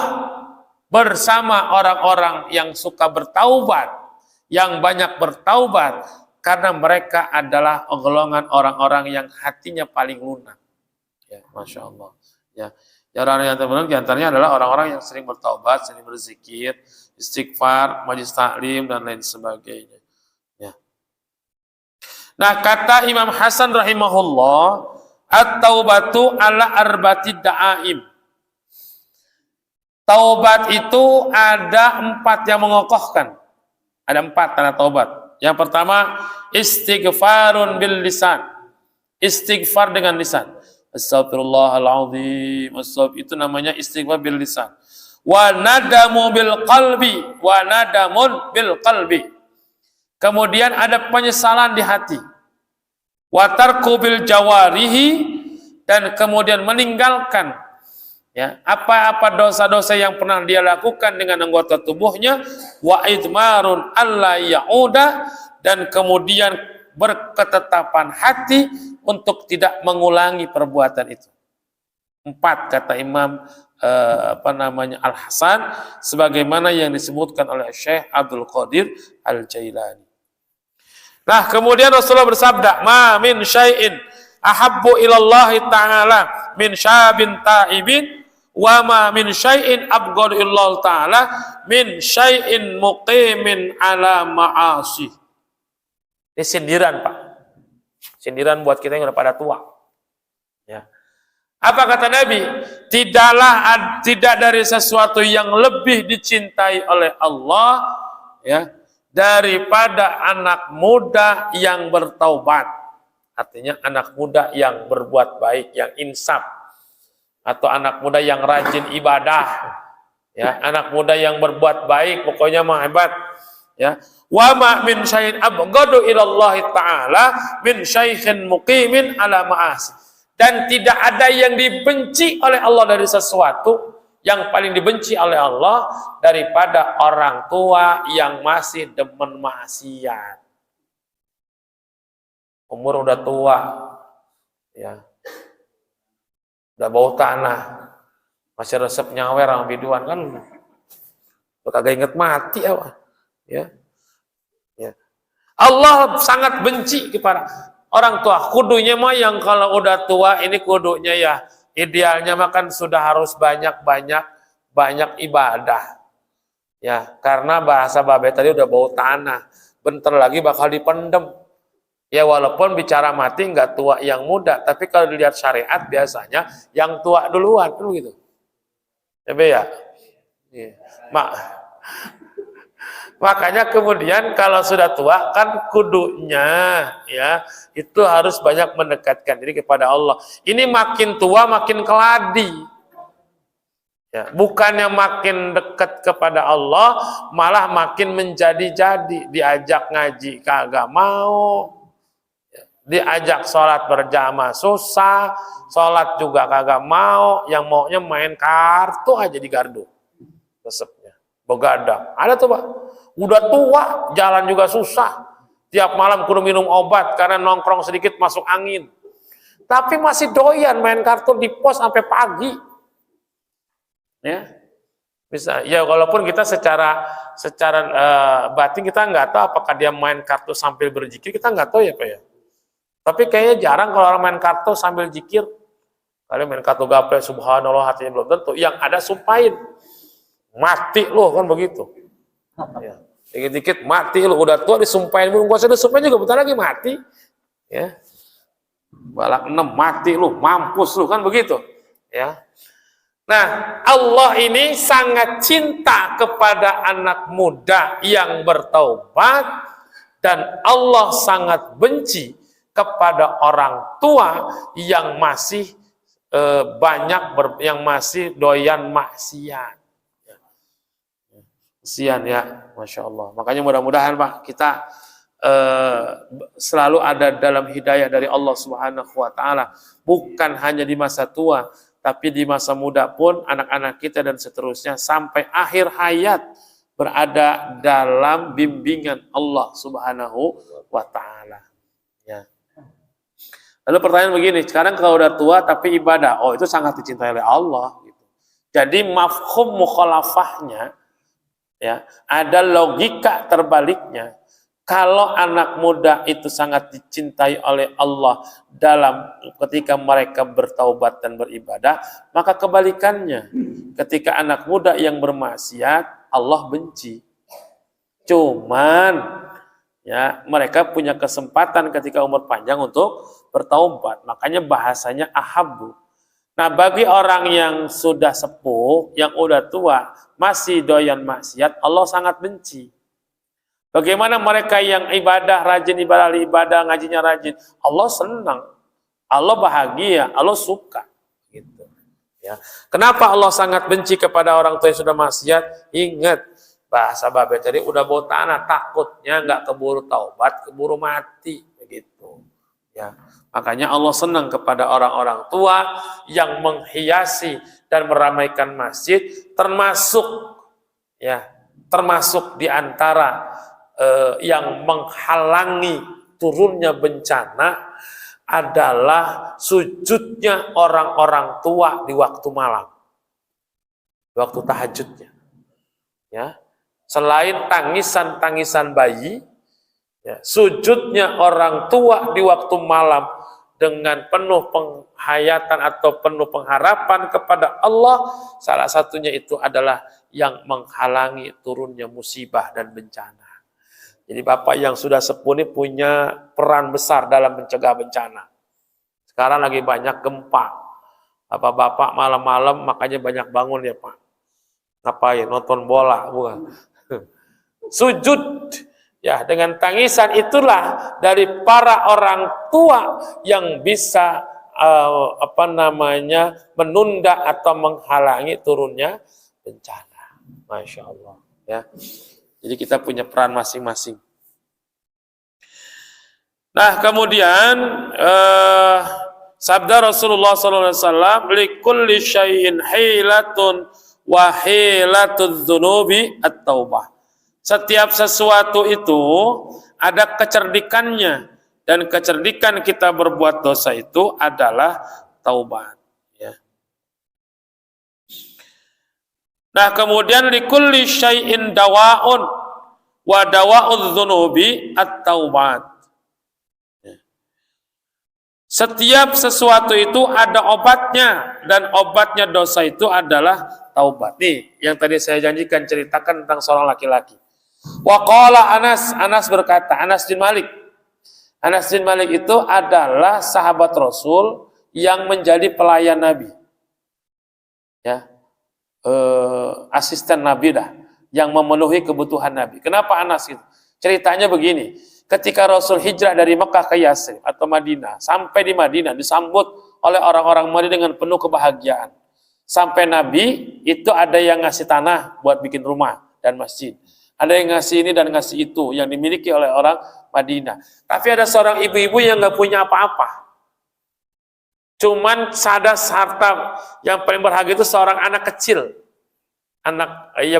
bersama orang-orang yang suka bertaubat, yang banyak bertaubat, karena mereka adalah golongan orang-orang yang hatinya paling lunak. Ya, Masya Allah. Ya, orang yang terbenar diantaranya adalah orang-orang yang sering bertaubat, sering berzikir, istighfar, majlis taklim dan lain sebagainya. Ya. Nah, kata Imam Hasan rahimahullah, at-taubatu ala arbati da'aim. Taubat itu ada 4 yang mengokohkan. Ada 4 tanda taubat. Yang pertama, istighfarun bil lisan. Istighfar dengan lisan. Astagfirullahaladzim. Itu namanya istighfar bil lisan. Wa nadamu bil qalbi. Wa nadamun bil qalbi. Kemudian ada penyesalan di hati. Watarku bil jawarihi, dan kemudian meninggalkan, ya, apa-apa dosa-dosa yang pernah dia lakukan dengan anggota tubuhnya. Wa idmarun alla yauda, dan kemudian berketetapan hati untuk tidak mengulangi perbuatan itu. 4 kata Imam Al-Hasan, sebagaimana yang disebutkan oleh Syekh Abdul Qadir Al-Jailani. Nah, kemudian Rasulullah bersabda, ma min syai'in ahabbu ilallahi ta'ala min syabin ta'ibin, wa ma min syai'in abghadu illallah ta'ala min syai'in muqimin ala ma'asi. Ini sindiran, Pak. Sindiran buat kita yang udah pada tua. Ya. Apa kata Nabi? Tidak dari sesuatu yang lebih dicintai oleh Allah, ya, daripada anak muda yang bertaubat. Artinya anak muda yang berbuat baik, yang insaf, atau anak muda yang rajin ibadah, ya, anak muda yang berbuat baik, pokoknya mah hebat, ya. Wa ma min syai'in abghadu ilallahi ta'ala min syai'in muqimin ala ma'asi. Dan tidak ada yang dibenci oleh Allah dari sesuatu, yang paling dibenci oleh Allah daripada orang tua yang masih demen maksiat. Umur udah tua, ya, udah bau tanah, masih resep nyawer sama biduan kan, udah kagak inget mati apa, ya. Ya. Allah sangat benci kepada orang tua. Kudunya mah yang kalau udah tua ini kudunya ya, idealnya makan sudah harus banyak ibadah, ya, karena bahasa babe tadi udah bau tanah, bentar lagi bakal dipendem, ya, walaupun bicara mati nggak tua yang muda, tapi kalau dilihat syariat biasanya yang tua duluan, kan gitu, ya, ya. Makanya kemudian kalau sudah tua kan kudunya, ya, itu harus banyak mendekatkan diri kepada Allah. Ini makin tua makin keladi, ya, bukannya makin dekat kepada Allah, malah makin menjadi-jadi. Diajak ngaji kagak mau, diajak sholat berjamaah susah, sholat juga kagak mau, yang maunya main kartu aja di gardu, resepnya begadang. Ada tuh, Pak, udah tua, jalan juga susah, tiap malam kudu minum obat karena nongkrong sedikit masuk angin, tapi masih doyan main kartu di pos sampai pagi, ya, bisa, ya, walaupun kita secara batin kita nggak tahu apakah dia main kartu sambil berzikir, kita nggak tahu, ya, Pak, ya. Tapi kayaknya jarang kalau orang main kartu sambil zikir. Kalian main kartu gaple, subhanallah, hatinya belum tentu. Yang ada sumpahin. Mati loh, kan begitu. Ya. Dikit-dikit mati loh, udah tua disumpahin. Belum kuasa disumpahin juga, bentar lagi mati. Ya. Balak 6, mati loh, mampus loh, kan begitu. Ya. Nah, Allah ini sangat cinta kepada anak muda yang bertaubat. Dan Allah sangat benci kepada orang tua yang masih yang masih doyan maksiat. Kesian ya, Masya Allah. Makanya mudah-mudahan Pak, kita selalu ada dalam hidayah dari Allah Subhanahu wa Ta'ala. Bukan hanya di masa tua, tapi di masa muda pun anak-anak kita dan seterusnya sampai akhir hayat berada dalam bimbingan Allah Subhanahu wa Ta'ala. Ya. Lalu pertanyaan begini, sekarang kalau udah tua tapi ibadah, oh itu sangat dicintai oleh Allah. Gitu. Jadi mafhum mukhalafahnya, ya, ada logika terbaliknya. Kalau anak muda itu sangat dicintai oleh Allah dalam ketika mereka bertaubat dan beribadah, maka kebalikannya, ketika anak muda yang bermaksiat, Allah benci. Cuman ya, mereka punya kesempatan ketika umur panjang untuk bertaubat. Makanya bahasanya ahabbu. Nah, bagi orang yang sudah sepuh, yang udah tua, masih doyan maksiat, Allah sangat benci. Bagaimana mereka yang ibadah, rajin ibadah, ngajinya rajin, Allah senang, Allah bahagia, Allah suka. Gitu. Ya. Kenapa Allah sangat benci kepada orang tua yang sudah maksiat? Ingat, bahasa Babe tadi udah bau tanah, takutnya nggak keburu taubat, keburu mati, begitu. Ya, makanya Allah senang kepada orang-orang tua yang menghiasi dan meramaikan masjid, termasuk di antara yang menghalangi turunnya bencana adalah sujudnya orang-orang tua di waktu malam, di waktu tahajudnya. Ya. Selain tangisan-tangisan bayi, ya, sujudnya orang tua di waktu malam dengan penuh penghayatan atau penuh pengharapan kepada Allah, salah satunya itu adalah yang menghalangi turunnya musibah dan bencana. Jadi Bapak yang sudah sepuh ini punya peran besar dalam mencegah bencana. Sekarang lagi banyak gempa. Bapak malam-malam makanya banyak bangun ya Pak. Ngapain? Nonton bola, bukan? Sujud. Ya, dengan tangisan itulah dari para orang tua yang bisa menunda atau menghalangi turunnya bencana. Masya Allah. Ya. Jadi kita punya peran masing-masing. Nah, kemudian sabda Rasulullah SAW, likulli syai'in hilatun wa hilatul dzunubi at-taubah. Setiap sesuatu itu ada kecerdikannya, dan kecerdikan kita berbuat dosa itu adalah taubat. Ya. Nah, kemudian likulli syai'in dawa'un wa dawa'udz dzunubi at-taubat. Ya. Setiap sesuatu itu ada obatnya, dan obatnya dosa itu adalah taubat. Nih, yang tadi saya janjikan ceritakan tentang seorang laki-laki. Wa qala Anas berkata, Anas bin Malik itu adalah sahabat Rasul yang menjadi pelayan Nabi. Ya. Asisten Nabi yang memenuhi kebutuhan Nabi. Kenapa Anas itu? Ceritanya begini, ketika Rasul hijrah dari Mekah ke Yasrib atau Madinah, sampai di Madinah disambut oleh orang-orang Madinah dengan penuh kebahagiaan. Sampai Nabi itu ada yang ngasih tanah buat bikin rumah dan masjid. Ada yang ngasih ini dan ngasih itu yang dimiliki oleh orang Madinah. Tapi ada seorang ibu-ibu yang nggak punya apa-apa. Cuman harta yang paling berharga itu seorang anak kecil.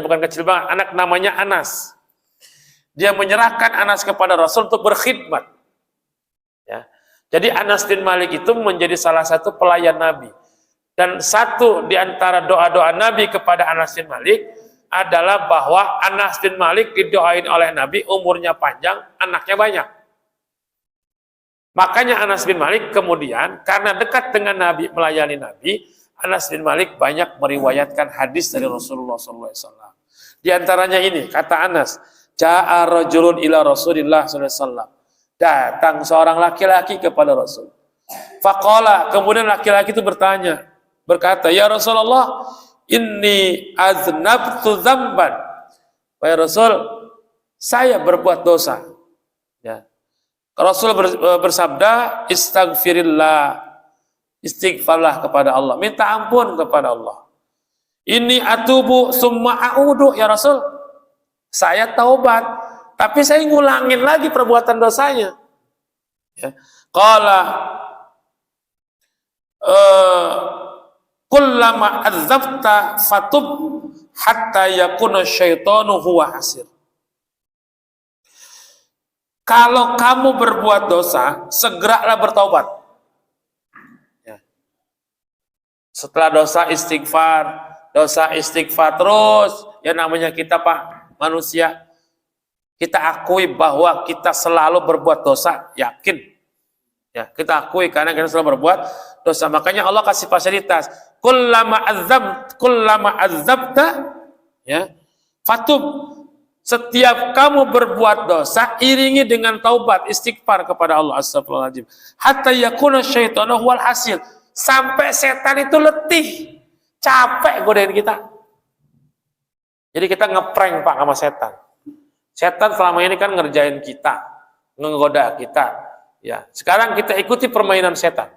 Bukan kecil banget, anak namanya Anas. Dia menyerahkan Anas kepada Rasul untuk berkhidmat. Ya. Jadi Anas bin Malik itu menjadi salah satu pelayan Nabi. Dan satu di antara doa-doa Nabi kepada Anas bin Malik adalah bahwa Anas bin Malik didoain oleh Nabi umurnya panjang, anaknya banyak. Makanya Anas bin Malik kemudian karena dekat dengan Nabi, melayani Nabi, Anas bin Malik banyak meriwayatkan hadis dari Rasulullah SAW. Di antaranya ini, kata Anas, ja'a rajulun ila Rasulillah SAW. Datang seorang laki-laki kepada Rasul. Faqala, kemudian laki-laki itu berkata, ya Rasulullah, inni aznabtu dzamban. Wahai Rasul, saya berbuat dosa. Ya. Rasul bersabda, istighfirillah, istighfarlah kepada Allah, minta ampun kepada Allah. Ini atubu summa a'udu, ya Rasul, saya taubat, tapi saya ngulangin lagi perbuatan dosanya. Ya. Qala kullama adzabta fatub hatta yakuna syaitanu huwa hasir. Kalau kamu berbuat dosa, segeralah bertaubat. Ya. Setelah dosa istighfar terus. Ya namanya kita Pak, manusia. Kita akui bahwa kita selalu berbuat dosa, yakin. Ya, kita akui karena kita selalu berbuat dosa. Makanya Allah kasih fasilitas. Kullama adzabta, ya, fatub. Setiap kamu berbuat dosa, iringi dengan taubat, istighfar kepada Allah. Astagfirullahaladzim. Hatta yakuna syaitanu huwal hasil. Sampai setan itu letih, capek godain kita. Jadi kita ngeprank Pak sama setan. Setan selama ini kan ngerjain kita, ngegoda kita. Ya, sekarang kita ikuti permainan setan.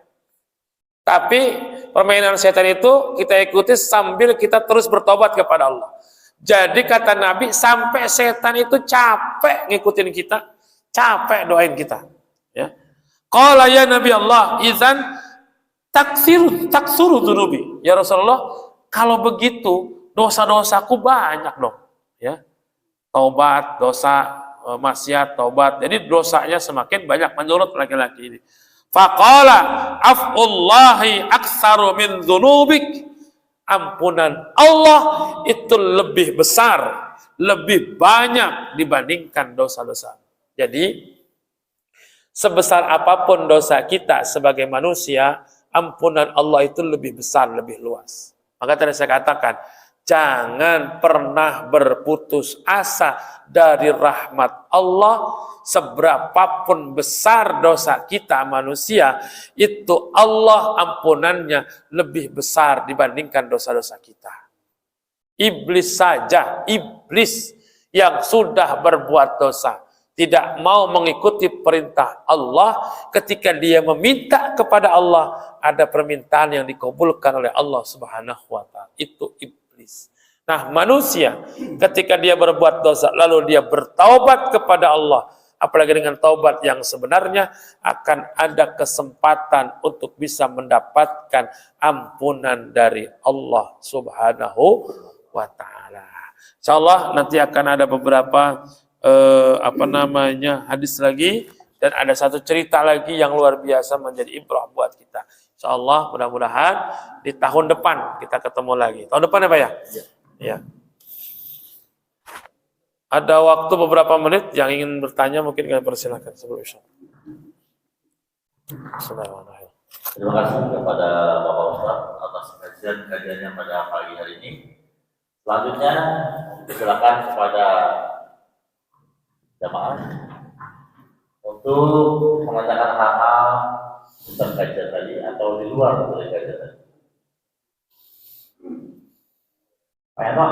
Tapi permainan setan itu kita ikuti sambil kita terus bertobat kepada Allah. Jadi kata Nabi, sampai setan itu capek ngikutin kita, capek doain kita. Ya. Qala ya Nabi Allah, izan taksuru dzunubi. Ya Rasulullah, kalau begitu dosa-dosaku banyak dong. Ya. Taubat, dosa, maksiat, taubat. Jadi dosanya semakin banyak menurut laki-laki ini. Faqala af'ullahi aktsaru min dzunubik. Ampunan Allah itu lebih besar, lebih banyak dibandingkan dosa-dosa. Jadi, sebesar apapun dosa kita sebagai manusia, ampunan Allah itu lebih besar, lebih luas. Maka tadi saya katakan, jangan pernah berputus asa dari rahmat Allah. Seberapapun besar dosa kita manusia, itu Allah ampunannya lebih besar dibandingkan dosa-dosa kita. Iblis saja, iblis yang sudah berbuat dosa, tidak mau mengikuti perintah Allah, ketika dia meminta kepada Allah, ada permintaan yang dikabulkan oleh Allah Subhanahu wa Ta'ala. Itu iblis. Nah, manusia ketika dia berbuat dosa lalu dia bertaubat kepada Allah, apalagi dengan taubat yang sebenarnya, akan ada kesempatan untuk bisa mendapatkan ampunan dari Allah Subhanahu wa Ta'ala. Insyaallah nanti akan ada beberapa hadis lagi, dan ada satu cerita lagi yang luar biasa menjadi ibrah buat kita. Insyaallah mudah-mudahan di tahun depan kita ketemu lagi. Tahun depan ya Pak ya? Ya. Ada waktu beberapa menit yang ingin bertanya, mungkin kalian persilakan sebelum Isya. Bismillahirrahmanirrahim. Terima kasih kepada Bapak Ustaz atas kajiannya pada pagi hari ini. Selanjutnya silakan kepada jamaah untuk mengajarkan hal-hal tentang kajian tadi atau di luar dari kajian tadi. Pak,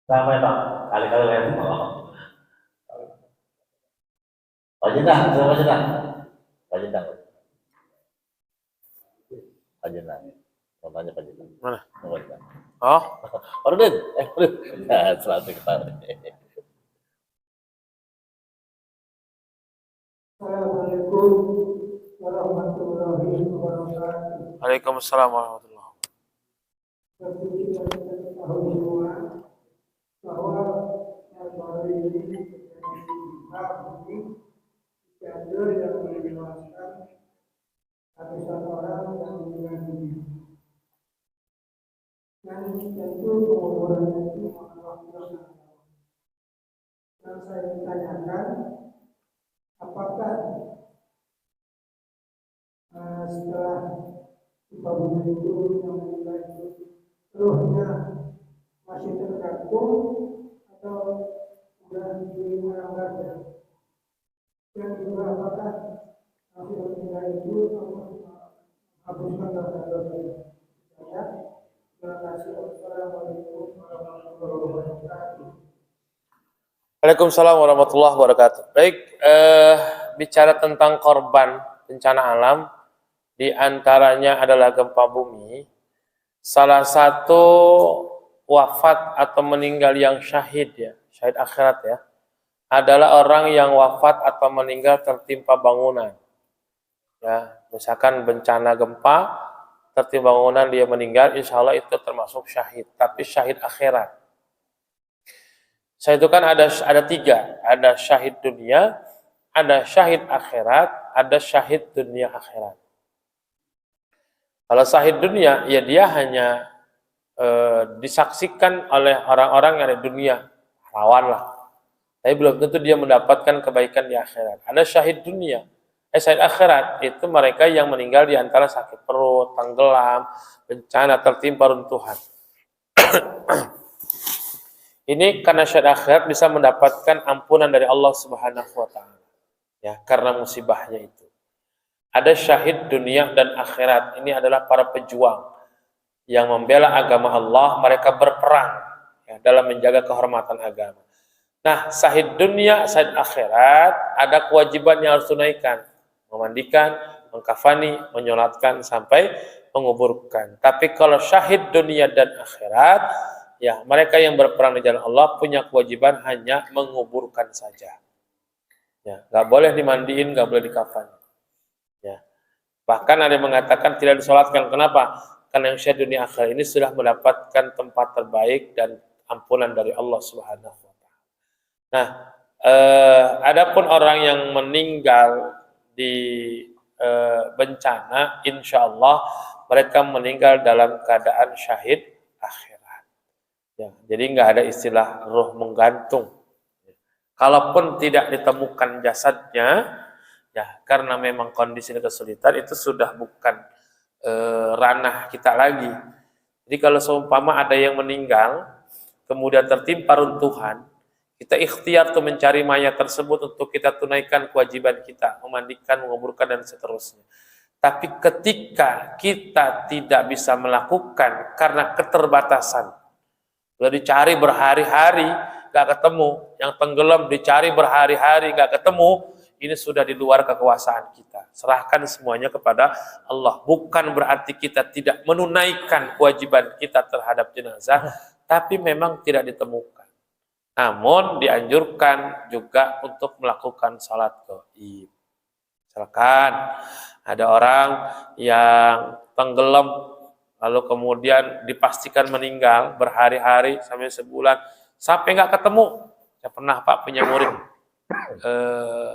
sampai Pak, kali-kali lain Pak Jenang. Mau tanya Pak Jenang. Mana? Oh, Ordin. Nah, selalu ketahui. Assalamualaikum warahmatullahi wabarakatuh. Waalaikumsalam warahmatullahi wabarakatuh. Seperti kita ketahui semua bahwa yang baru ini jalur yang menewaskan ratusan orang yang meninggal dunia. Dan tentu penguburannya itu makan waktu yang lama. Dan saya ditanyakan, apakah setelah kita bunuh itu yang meninggal itu ruhnya masih tergantung atau sudah diterima saja? Dan juga apakah hasil meninggal itu menghapuskan dosa-dosa? Saya terima kasih. Wassalamualaikum warahmatullahi wabarakatuh. Waalaikumsalam warahmatullahi wabarakatuh. Baik, bicara tentang korban bencana alam, di antaranya adalah gempa bumi. Salah satu wafat atau meninggal yang syahid ya, syahid akhirat ya, adalah orang yang wafat atau meninggal tertimpa bangunan. Ya, misalkan bencana gempa, tertimpa bangunan dia meninggal, insya Allah itu termasuk syahid, tapi syahid akhirat. Syahid itu kan ada tiga, ada syahid dunia, ada syahid akhirat, ada syahid dunia akhirat. Kalau syahid dunia, ya dia hanya disaksikan oleh orang-orang yang ada di dunia, lawan lah. Tapi belum tentu dia mendapatkan kebaikan di akhirat. Ada syahid dunia, syahid akhirat itu mereka yang meninggal di antara sakit perut, tenggelam, bencana, tertimpa runtuhan. Ini karena syahid akhirat bisa mendapatkan ampunan dari Allah Subhanahu wa taala. Ya, karena musibahnya itu. Ada syahid dunia dan akhirat. Ini adalah para pejuang yang membela agama Allah, mereka berperang ya, dalam menjaga kehormatan agama. Nah, syahid dunia, syahid akhirat ada kewajiban yang harus tunaikan. Memandikan, mengkafani, menyolatkan sampai menguburkan. Tapi kalau syahid dunia dan akhirat, ya, mereka yang berperang di jalan Allah punya kewajiban hanya menguburkan saja. Ya, nggak boleh dimandiin, nggak boleh dikafani. Ya. Bahkan ada yang mengatakan tidak disolatkan. Kenapa? Karena yang syahid dunia akhirat ini sudah mendapatkan tempat terbaik dan ampunan dari Allah Subhanahu wa taala. Nah, adapun orang yang meninggal di bencana, insya Allah mereka meninggal dalam keadaan syahid akhirat. Ya, jadi nggak ada istilah ruh menggantung. Kalaupun tidak ditemukan jasadnya, ya karena memang kondisi kesulitan itu sudah bukan ranah kita lagi. Jadi kalau seumpama ada yang meninggal, kemudian tertimpa runtuhan, kita ikhtiar untuk mencari mayat tersebut untuk kita tunaikan kewajiban kita, memandikan, menguburkan, dan seterusnya. Tapi ketika kita tidak bisa melakukan karena keterbatasan, sudah dicari berhari-hari, gak ketemu, yang tenggelam dicari berhari-hari, gak ketemu, ini sudah di luar kekuasaan kita. Serahkan semuanya kepada Allah. Bukan berarti kita tidak menunaikan kewajiban kita terhadap jenazah, tapi memang tidak ditemukan. Namun dianjurkan juga untuk melakukan salat gaib. Misalkan ada orang yang tenggelam, lalu kemudian dipastikan meninggal berhari-hari sampai sebulan, sampai nggak ketemu. Saya pernah Pak punya murid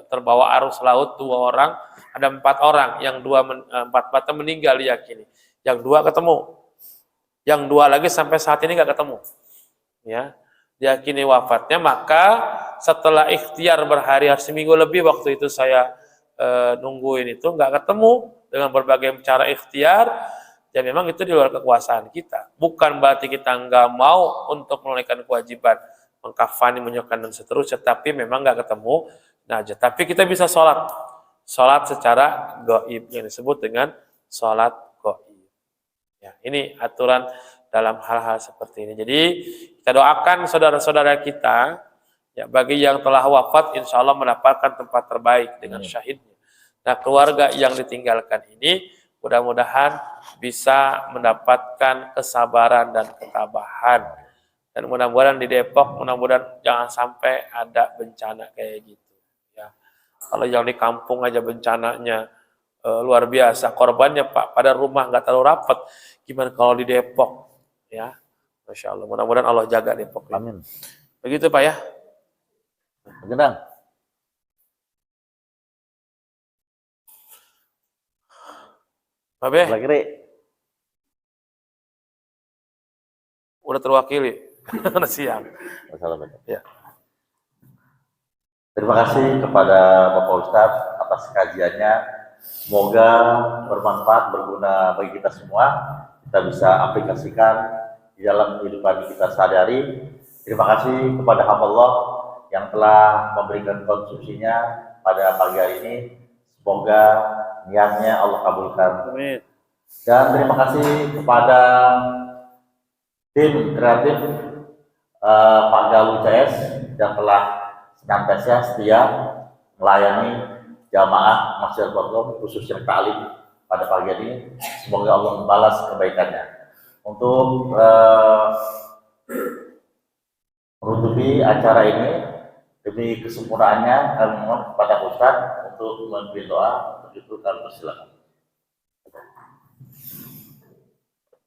terbawa arus laut 2 orang, ada 4 orang, yang 4 meninggal diyakini, yang 2 ketemu, yang 2 lagi sampai saat ini nggak ketemu, ya diyakini wafatnya. Maka setelah ikhtiar berhari-hari, seminggu lebih waktu itu saya nungguin itu nggak ketemu dengan berbagai cara ikhtiar, ya memang itu di luar kekuasaan kita. Bukan berarti kita nggak mau untuk menunaikan kewajiban mengkafani, menyolatkan, dan seterusnya, tapi memang nggak ketemu aja. Tapi kita bisa sholat secara gaib yang disebut dengan sholat gaib. Ya, ini aturan dalam hal-hal seperti ini. Jadi kita doakan saudara-saudara kita, ya bagi yang telah wafat, insya Allah mendapatkan tempat terbaik dengan syahidnya. Nah, keluarga yang ditinggalkan ini mudah-mudahan bisa mendapatkan kesabaran dan ketabahan. Dan mudah-mudahan di Depok, mudah-mudahan jangan sampai ada bencana kayak gitu. Ya, kalau yang di kampung aja bencananya luar biasa, korbannya Pak pada rumah nggak terlalu rapat. Gimana kalau di Depok? Ya, Masya Allah. Mudah-mudahan Allah jaga Depok. Amin. Begitu Pak ya. Gendang. Pak Be, Sebelah kiri. udah terwakili. Udah siang. Wassalamualaikum. Ya. Terima kasih kepada Bapak Ustadz atas kajiannya. Semoga bermanfaat, berguna bagi kita semua. Kita bisa aplikasikan di dalam kehidupan kita sehari-hari. Terima kasih kepada hamba Allah yang telah memberikan konsumsinya pada pagi hari ini. Semoga niatnya Allah kabulkan. Amin. Dan terima kasih kepada tim kreatif Pak Galuh CS yang telah senantiasa setia melayani jamaah Masjid Al-Qur'an khusus yang ta'lim pada pagi hari ini. Semoga Allah membalas kebaikannya. Untuk menutupi acara ini, demi kesempurnaannya kami mohon kepada Ustadz untuk memimpin doa. Untuk itu kami persilakan.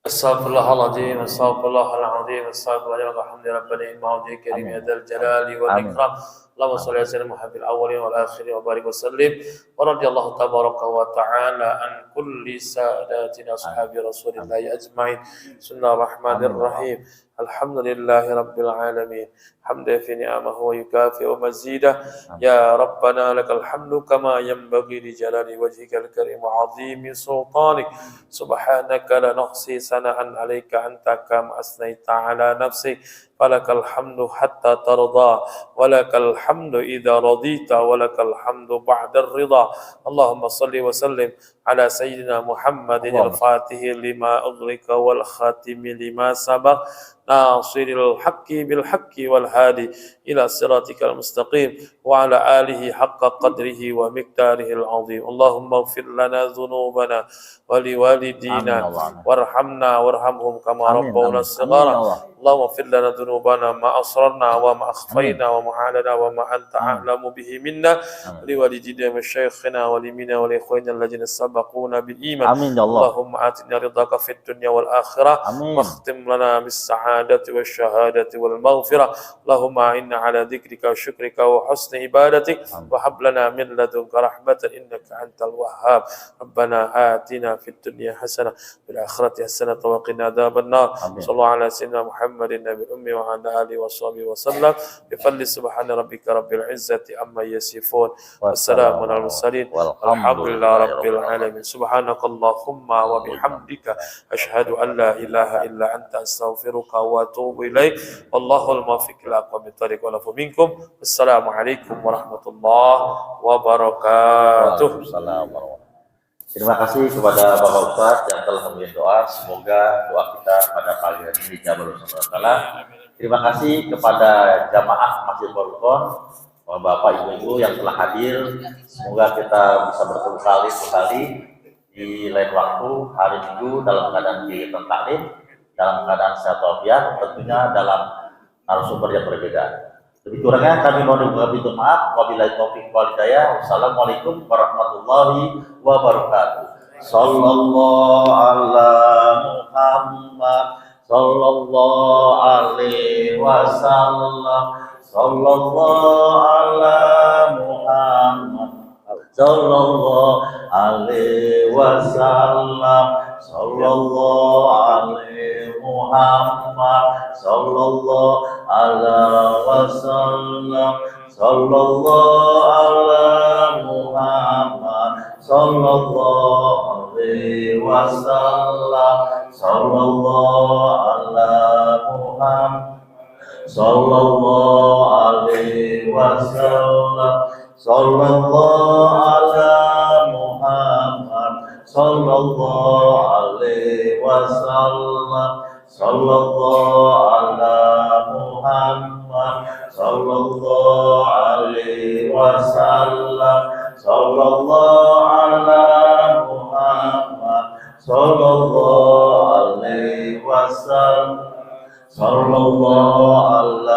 استغفر الله العظيم استغفر الله العظيم استغفر الله الحمد لله رب العالمين كريم يا ذا الجلال والاكرام اللهم صل على سيدنا محمد الاولين والاخرين وبارك وسلم ورضي الله تبارك وتعالى عن كل ساداتنا اصحاب رسول الله اجمعين بسم الله الرحمن الرحيم الحمد لله رب العالمين حمدا في نعمه ويكافئ مزيده يا ربنا لك الحمد كما ينبغي لجلال وجهك الكريم وعظيم سلطانك سبحانك لا نحصي ثناء عليك أنت كما أثنيت على نفسك فلك الحمد حتى ترضى ولك الحمد إذا رضيت ولك الحمد بعد الرضا اللهم صل وسلم على سيدنا محمد الفاتح لما أغلق والخاتم لما سبق ناصر الحق بالحق والهادي إلى صراطك المستقيم وعلى آله حق قدره ومقداره العظيم اللهم اغفر لنا ذنوبنا ولوالدينا وارحمنا وارحمهم كما ربونا صغارا اللهم اغفر لنا ذنوبنا ما أصررنا وما أخفينا وما أعلنا وما أنت أعلم به منا ولوالدينا ومشايخنا ولمنا ولإخواننا الذين سبقونا بالإيمان اللهم آتنا رضاك في الدنيا والآخرة واختم لنا بالسعادة والشهادة والمغفرة اللهم أعنا على ذكرك وشكرك وحسن عبادتك وهب لنا من لدنك رحمة إنك أنت الوهاب ربنا آتنا في الدنيا حسنة وفي الآخرة حسنة وقنا عذاب النار صلى الله على سيدنا محمد النبي الأمي وعلى آله وصحبه وسلم بفضل سبحان ربك رب العزة عما يصفون والسلام على المرسلين والحمد لله رب العالمين سبحانك اللهم وبحمدك أشهد أن لا إله إلا أنت أستغفرك وأتوب إليك والله الموفق لأقوم الطريق ولكم منكم السلام عليكم ورحمة الله وبركاته. Terima kasih kepada Bapak Ustadz yang telah memberikan doa. Semoga doa kita pada pagi hari ini dijabah oleh Allah. Terima kasih kepada jamaah Masjid Al-Qur'an, Bapak Ibu yang telah hadir. Semoga kita bisa bertemu kembali di lain waktu hari Minggu dalam keadaan kegiatan taklim, dalam keadaan sehat walafiat, tentunya dalam narasumber yang berbeda. Lebih kurangnya kami mohon maaf. Wabillahi taufiq wal hidayah. Wassalamualaikum warahmatullahi wabarakatuh. Sallallahu ala Muhammad sallallahu alaihi wasallam. Sallallahu ala Muhammad sallallahu alaihi wasallam. Sallallahu alaihi Muhammad sallallahu alaihi wasallam. Sallallahu ala Muhammad sallallahu alaihi wasallam. Sallallahu ala Muhammad sallallahu alaihi wasallam. Sallallahu ala Muhammad sallallahu alaihi wasallam. Sallallahu ala Muhammad sallallahu alaihi wasallam. Sallallahu ala Muhammad sallallahu alaihi wasallam. Sallallahu ala